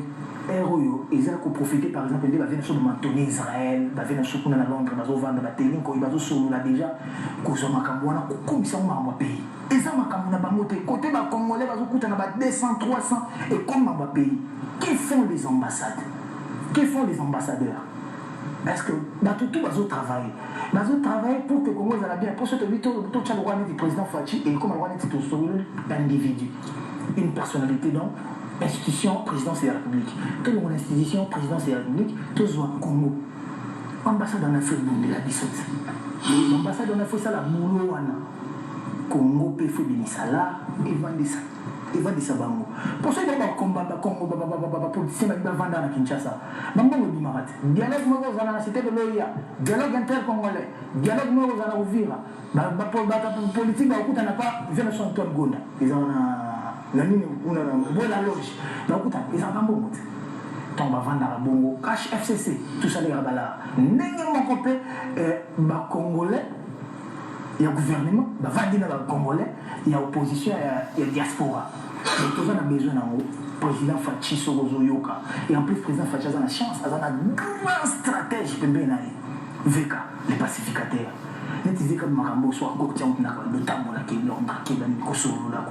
héros ils ont profité par exemple de la venue sur le mantonné Israël, la venue sur la Londres, bazo vendre la télé, quand ils bazo sur là déjà, cause makambouana, comme ça on m'a pays. Et ça makambouana bamoté côté ba congolais bazo coûte na ba 200, 300 et comme ma pays. Que font les ambassades? Que font les ambassadeurs? Est-ce que tout va travailler? Va travailler pour que le Congo aille bien. Pour ce que tu as le roi du président Fachi et comme le roi est un individu, une personnalité, donc, institution, présidence de la République. Tout le monde, institution, présidence de la République, tout le monde, Congo. Ambassade en Afrique, de la Bissotte. L'ambassade en Afrique, ça la boulot, Congo, Péfou, Bénissala, et Vandessa. Et va dire ça bango. Pour ça il y a un combat politicien qui va vendre à Kinshasa. Bango le bimarat. Dialogue moi aux la cité de l'OIA. Dialogue intercongolais. Dialogue moi aux Uvira. Politique ba okuta na pas vient son Antoine Gonda. Ils ont la ligne on a la loge. Ba okuta ils ont bango mot. Tomba vendre à bongo cash FCC tout ça les rabala. Ndenge mon copé ba congolais. Il y a gouvernement, il y a Congolais, il y a opposition, il y a diaspora. Donc, tout ça, on a besoin d'un président Fachi Sorozo Yoka. Et en plus, le président Fachi a la chance, il a un grand stratège, VK, les pacificateurs. Nous disons que Marambo soit Goktian, le Tambo, qui est Londres, qui est Kosola,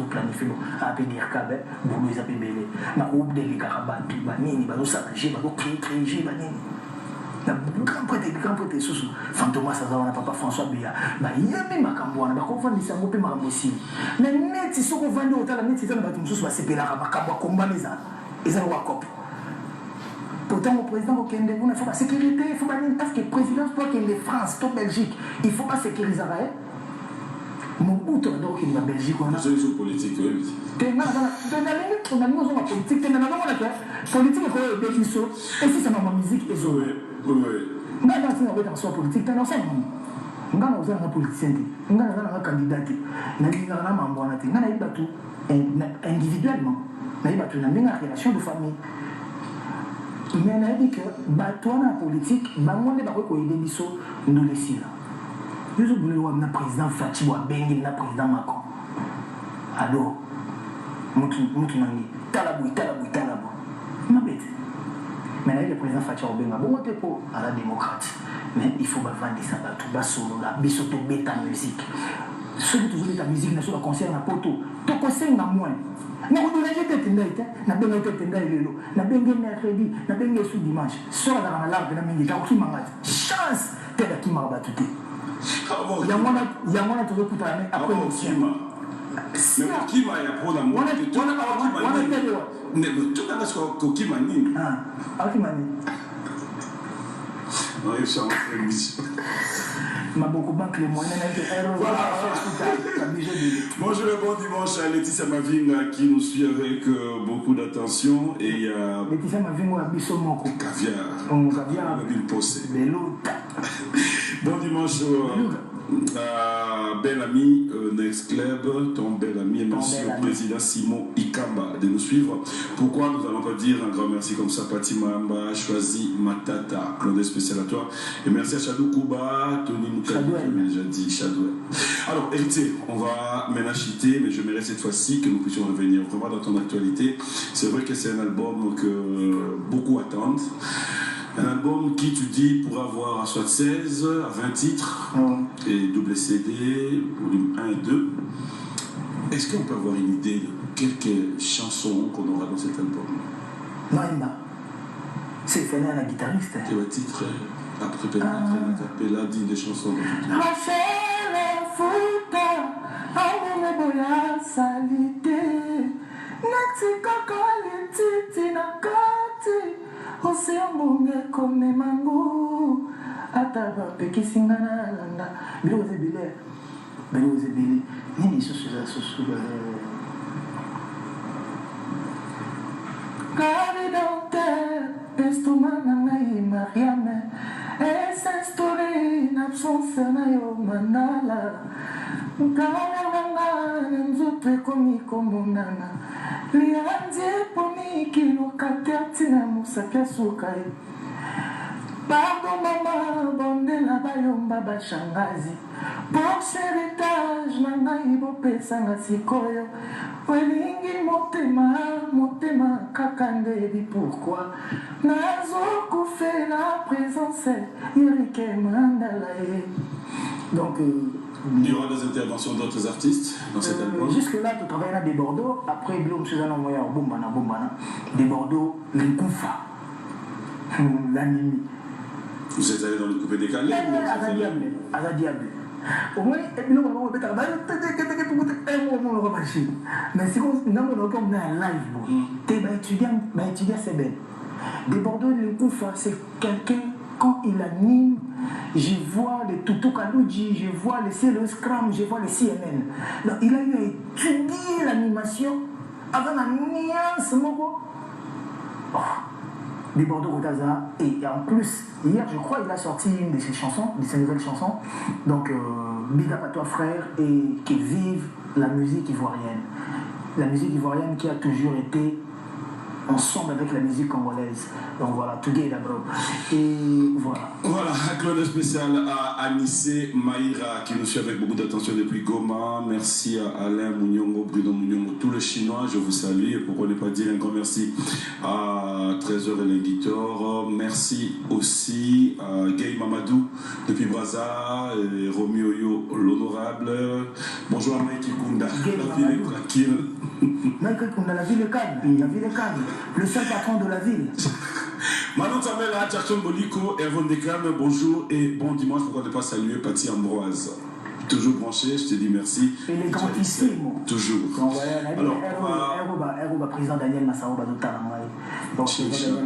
planifié, à pédir Kabe, pour nous appeler Bélé. Mais au bout de l'Ikaraba, Banini, Banosaraji, Créji, Banini. Grand prêtre sous Fantomas Azana papa François Bia il y a même Makambouana ba ko vandi sango pe makambosi mais net si soko vandi otala net c'est ba tumsusu ba sepela ka makambwa kombaniza ezali wa cop pourtant le président au Kende il faut pas sécurité il faut pas parce que président toi qui est France toi Belgique il faut pas sécuriser Mobutu adore qu'il va Belgique. C'est une politique, oui. Politique, et si c'est ma musique, et oui. Nga na sio politique tena sana. Nga na uzana politicien te. Nga na candidat te. Na linga na mambo na te. Nga na iba tu individuellement. Na iba tu na minga relation de famille. Mais na dit que bato na politique ba monde ba ko aider biso ndolesi là. Nous voulons na président Fati wa bengi na président Macron. Alors mutu nangi talabu. Ma bête. Mais là, le président Fatia Obenga, bon, on est pour à la démocratie. Mais il faut vendre ça, tout bas solo là, bisoto bêta musique. Ceux qui jouent ta musique, ne sont pas concernés à poto. Tu conseilles na moins. Mais on doit jeter tendai, na benga tendai lelo, na benga mercredi, na benga sous dimanche. Sur la larve na mingi, t'as qui mangat. Chance, t'es là qui m'a battu. Yamona tu veux tout après le chien. Mais qui m'a appris la mort de tout tout dans ce qui m'a dit. Ah, qui m'a dit. Non, il chante émission. Ma beaucoup banque les moyens Bonjour et bon dimanche à Laetitia Maving qui nous suit avec beaucoup d'attention et il y a Laetitia Maving a biso moko caviar une posée. Bon dimanche bel ami Next Club, ton bel ami et merci au président Simon Ikamba de nous suivre. Pourquoi nous allons pas dire un grand merci comme ça? Pati Mamba, choisi Matata, Claude spécial à toi. Et merci à Chadou Kouba, Tony Moukadou, j'ai déjà dit Chadoué. Alors, héritier, on va ménagiter, mais je mérite cette fois-ci que nous puissions revenir vraiment dans ton actualité. C'est vrai que c'est un album que beaucoup attendent. Un album qui, tu dis, pourra avoir soit 16 à 20 titres, et double CD, volume 1 et 2. Est-ce qu'on peut avoir une idée de quelques chansons qu'on aura dans cet album? Maïma, c'est Fena la guitariste. Quel est le titre? Après Pella dit des chansons. Océan bonge comme mango ataba pekisinga na landa bilo zebile nini susu Gravé dans terre, estomac ngai Mariame et s'instaurer une absence na yo manala Ngalanga nzote komi komonana Liandie poni kilo katertina musaka sukai Pardon mama bonde la bayomba bashangazi Pour héritage nangai bopesanga sikoyo Welingi motema kakandeli pourquoi Nazo koufé la présence Yerike mandalae Donc il y aura des interventions d'autres artistes dans cet album. Jusque-là, tu travailles à des Bordeaux. Après, Blum, Suzanne Moya, Bombana, des Bordeaux, les Koufa, l'anime. Vous êtes allé dans le coupé décalé? À la diable. Au moins, on va mettre mais si on a un live, tu es étudiant, c'est bien. Des Bordeaux, les Koufa, c'est quelqu'un. Quand il anime, je vois les Tutu Kalouji, je vois les CLE Scrum, je vois les CNN. Donc, il a eu à étudier l'animation avec la nuance. Des Bordeaux Rotaza. Et en plus, hier, je crois, il a sorti une de ses chansons, de ses nouvelles chansons. Donc, big up à toi, frère, et qui vive la musique ivoirienne. La musique ivoirienne qui a toujours été ensemble avec la musique congolaise. Donc voilà, together bro. Et voilà. Voilà, un Claude spécial à Anissé Maïra qui nous suit avec beaucoup d'attention depuis Goma. Merci à Alain Mouniongou, Bruno Mouniongou, tous les Chinois, je vous salue. Et pourquoi ne pas dire un grand merci à Trésor et Linguitor. Merci aussi à Gay Mamadou depuis Brazza, et Romy Oyo, l'honorable. Bonjour à Mike Kunda, la ville est tranquille. Mike Kunda, la ville est calme, la ville est calme. Le seul patron de la ville. Manon Tamela, Tchachon Boliko, Erwan Dekan, bonjour et bon dimanche. Pourquoi ne pas saluer Pati Ambroise? Toujours branché, je te dis merci. Il est grandissime. Toujours. Alors, Eroba, président Daniel Massaro, Donc, je vais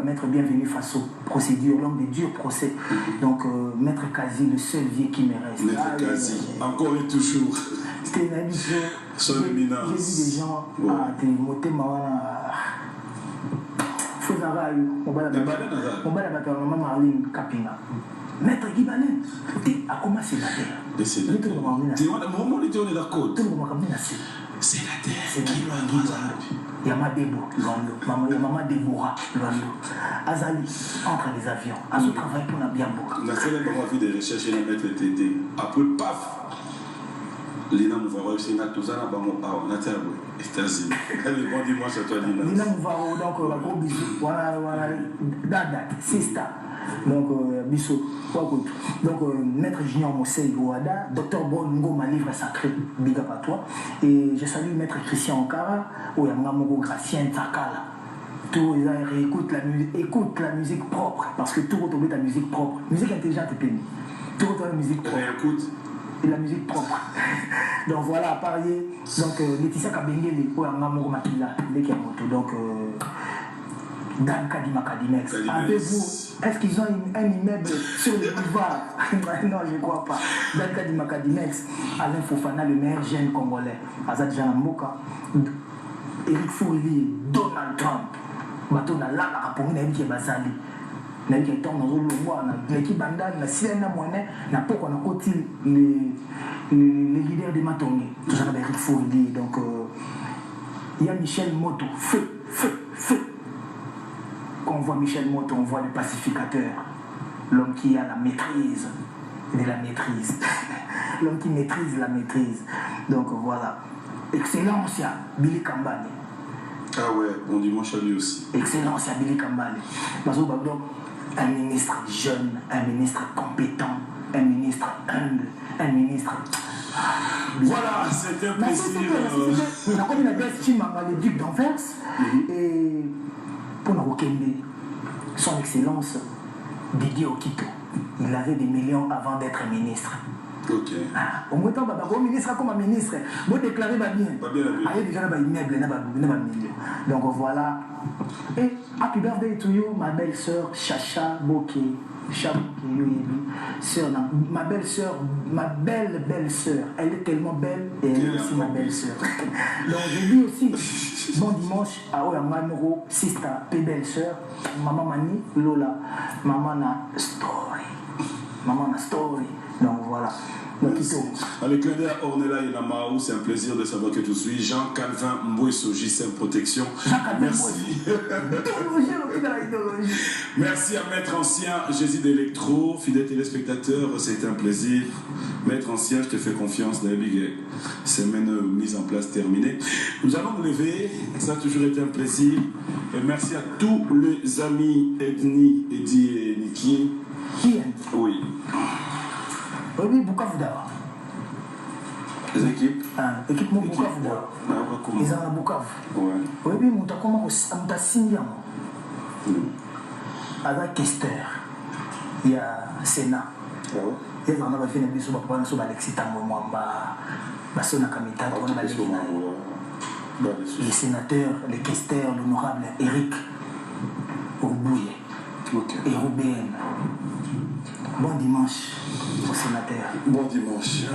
mettre bienvenue face aux procédures, l'homme des durs procès. Donc, Maître Kazi, le seul vieux qui me reste. Maître Kazi, encore et toujours. C'était une émission. Son éminence. J'ai vu des gens à te moter faut Zarayu, on va la battre maman Marlene Kapinga. Maître Guibanen, tu as commencé la terre. C'est la terre. Tu vois, le moment où on est d'accord. C'est la terre qui doit nous arriver. Yama Debo, Londo, Yama Deborah, Londo. Azali, entre les avions. Azo travaille pour la bien beau. On a fait des recherches et la mettre le TT. Après, paf! Lina Mouvaro, c'est une touzana, on a terre. États-Unis. Allez, bon dimanche à toi, Lina. Lina Mouvaro, donc, un gros bisou. Voilà, Dada, Sista. Donc, bisou. Donc, Maître Junior Mosei Ouada, Dr Bongo, ma livre sacré, big up à toi. Et je salue Maître Christian Okara, ou Yamamogo Gracien Takala. Tout écoute la musique propre, parce que tout retrouve ta musique propre. Musique intelligente et pénible. Tout retrouve la musique propre. Écoute. Et la musique propre. Donc voilà, à parier. Donc, Laetitia Kabengele, ou Yamamogo Makila, Lekiamoto. Donc, Dan Kadima Kadimex. Avez-vous, est-ce qu'ils ont un immeuble sur le boulevard? Non, je ne crois pas. Dan Kadima Kadimex, Alain Fofana, le meilleur jeune congolais. Azad Janamboka, Eric Fourili, Donald Trump. Bateau na la rapporté na qui est basali. Na qui est dans le l'équipe bandane, na Siena Moine, na pourquoi on a côté les leaders de Matongé. Tout ça, Eric Fourili. Donc, il y a Michel Moto, feu. Quand on voit Michel Moto, on voit le pacificateur, l'homme qui a la maîtrise de la maîtrise, l'homme qui maîtrise la maîtrise. Donc voilà. Excellence à Billy Kambani. Ah ouais, bon dimanche à lui aussi. Excellence à Billy Kambani. Donc, un ministre jeune, un ministre compétent, un ministre humble, un ministre. Voilà, c'était un plaisir. On a comme une adresse le duc d'Anvers. Et pour nous son excellence Didier Okito, il avait des millions avant d'être ministre. Ok. Au moins, le ministre comme un ministre, vous déclarez bien. Il y a déjà un immeuble, million. Donc voilà. Et happy birthday to you, ma belle-sœur Chacha Boké. Ma belle-sœur, ma belle-sœur, elle est tellement belle et elle est aussi ma belle-sœur. Donc je dis aussi bon dimanche à Oyamano, Sista, belle-sœur, maman Mani, Lola, maman na story. Donc voilà. Avec l'un à Ornella et Namaou, c'est un plaisir de savoir que tu suis. Jean-Calvin Mbouesso, JCM Protection. Merci. Merci à Maître Ancien, Jésus d'Electro, fidèle téléspectateur, c'est un plaisir. Maître Ancien, je te fais confiance, semaine mise en place terminée. Nous allons nous lever, ça a toujours été un plaisir. Et merci à tous les amis Edni, Eddie et Niki. Oui. Oui, Bukavu d'abord. Les équipes équipe mon Bukavu d'abord. Ils ont un Bukavu. Oui, mais on t'a comment on t'a signé. Avec Kester, il y a Sénat. Il y a un fait une émission sur Alexis Tango Mwamba, Basona Kamita, les sénateurs, les Kester, l'honorable Eric Oubouye et Roubén. Bon dimanche au sénateur. Bon dimanche.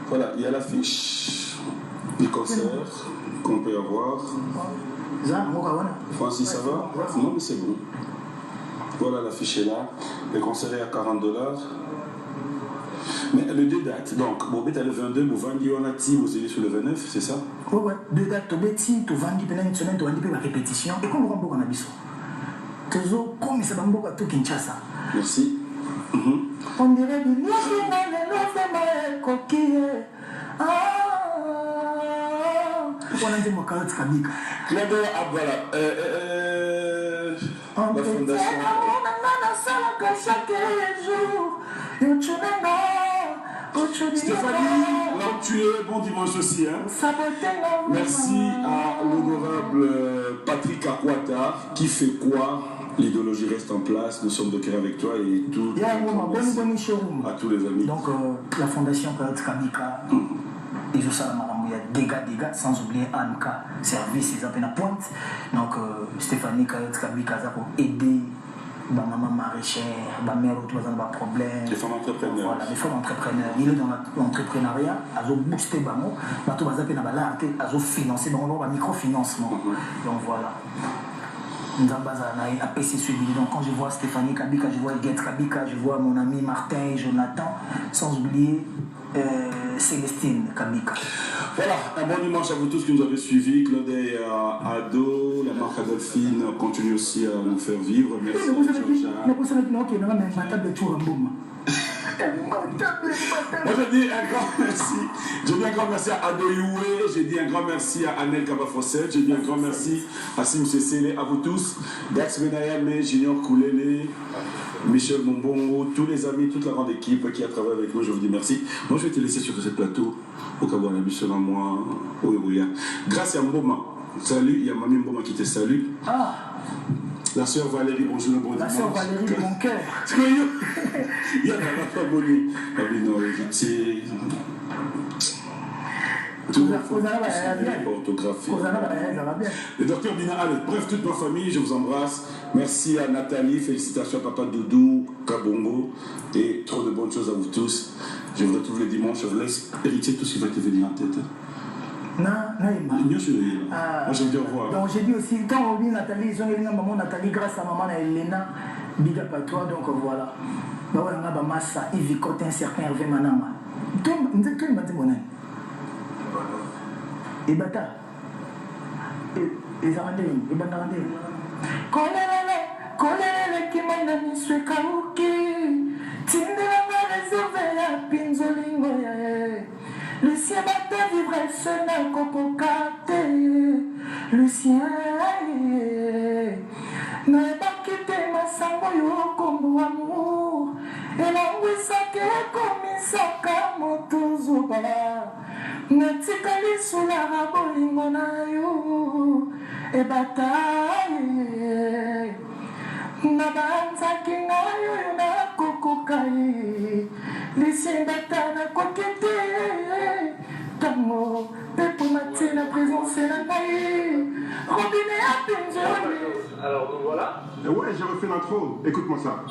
Voilà, il y a l'affiche du concert qu'on peut avoir. Francis, ça va? Non, mais c'est bon. Voilà, l'affiche est là. Le concert est à $40. Mais le 2 dates, donc, bon, tu as le 22, vous vendez en actif, vous allez sur le 29, c'est ça? Oui, 2 dates, tu vendis pendant une semaine, tu vendis pour la répétition. Et comme on va en abisso. Toujours comme ça va à tout Kinshasa. Merci. On dirait du coquille. On a dit mon carotte kabika. Voilà. La fondation. Stéphanie, là tu es, bon dimanche aussi. Hein? Merci à l'honorable Patrick Akwata qui fait quoi? L'idéologie reste en place, nous sommes de cœur avec toi et tout. À tous les amis. Donc la fondation Kabika, et je salue il y a dégâts, sans oublier AMK, service, ils appellent la pointe. Donc Stéphanie Kayot Kabika pour aider ma maman maraîchère, ma mère qui a des problèmes. Les femmes entrepreneurs. Voilà, les femmes entrepreneurs. Il est dans l'entrepreneuriat, elles ont boosté, elles ont financé, elles ont un microfinancement. Donc voilà. Nous avons un PC suivi. Donc quand je vois Stéphanie Kabika, je vois Eguette Kabika, je vois mon ami Martin et Jonathan, sans oublier Célestine Kabika. Voilà, un bon dimanche à vous tous qui nous avez suivis. Claude et Ado, la marque Adolphine continue aussi à nous faire vivre. Merci. Moi je dis un grand merci. Je dis un grand merci à Ado Youé, je dis un grand merci à Anel Kabafossel, je dis un grand merci à Sim Sessele, à vous tous, Dax Benayame, Junior Koulele, Michel Mombongo, tous les amis, toute la grande équipe qui a travaillé avec nous, je vous dis merci. Moi je vais te laisser sur ce plateau, au cas où on a mis sur moi, grâce à Mboma, salut, il y a Mamie Mboma qui te salue. Ah. La sœur Valérie, bonjour, bon dimanche. La sœur Valérie de mon cœur. Il y a pas bonne. C'est. Tout le orthographie. Le docteur Bina, allez, bref, toute ma famille, je vous embrasse. Merci à Nathalie, félicitations à Papa Doudou, Kabongo, et trop de bonnes choses à vous tous. Je vous retrouve le dimanche, je vous laisse hériter tout ce qui va te venir en tête. Non, moi je vous dis au revoir. Donc j'ai dit aussi, quand on dit Nathalie, ils ont eu maman Nathalie grâce à maman Elena, big up à toi, donc voilà. Bah ouais, on a Massa, Yves Côté, un certain Hervé Manama. Tout le monde dit mon nom. Et bata. Et Zarandé, et Bandarandé. Kolele, qui m'a mis sur Kauki. Tindela m'a réservé à Pinzolingo. Lucien Bata vivrait seul à Copocate. Lucien, n'a pas quitté ma sangoyo comme amour. Et l'angoisse qui est comme Isaka Motozuba. Natikali sous la rabolingo na yo. Et bataille. Nabanza kinga yo na kokokai. Lucien Bata na kokete. Tango, Pepo Maté, la présence et la maille. Robinet à Pinzoli. Alors, donc voilà. Ouais, j'ai refait l'intro. Écoute-moi ça.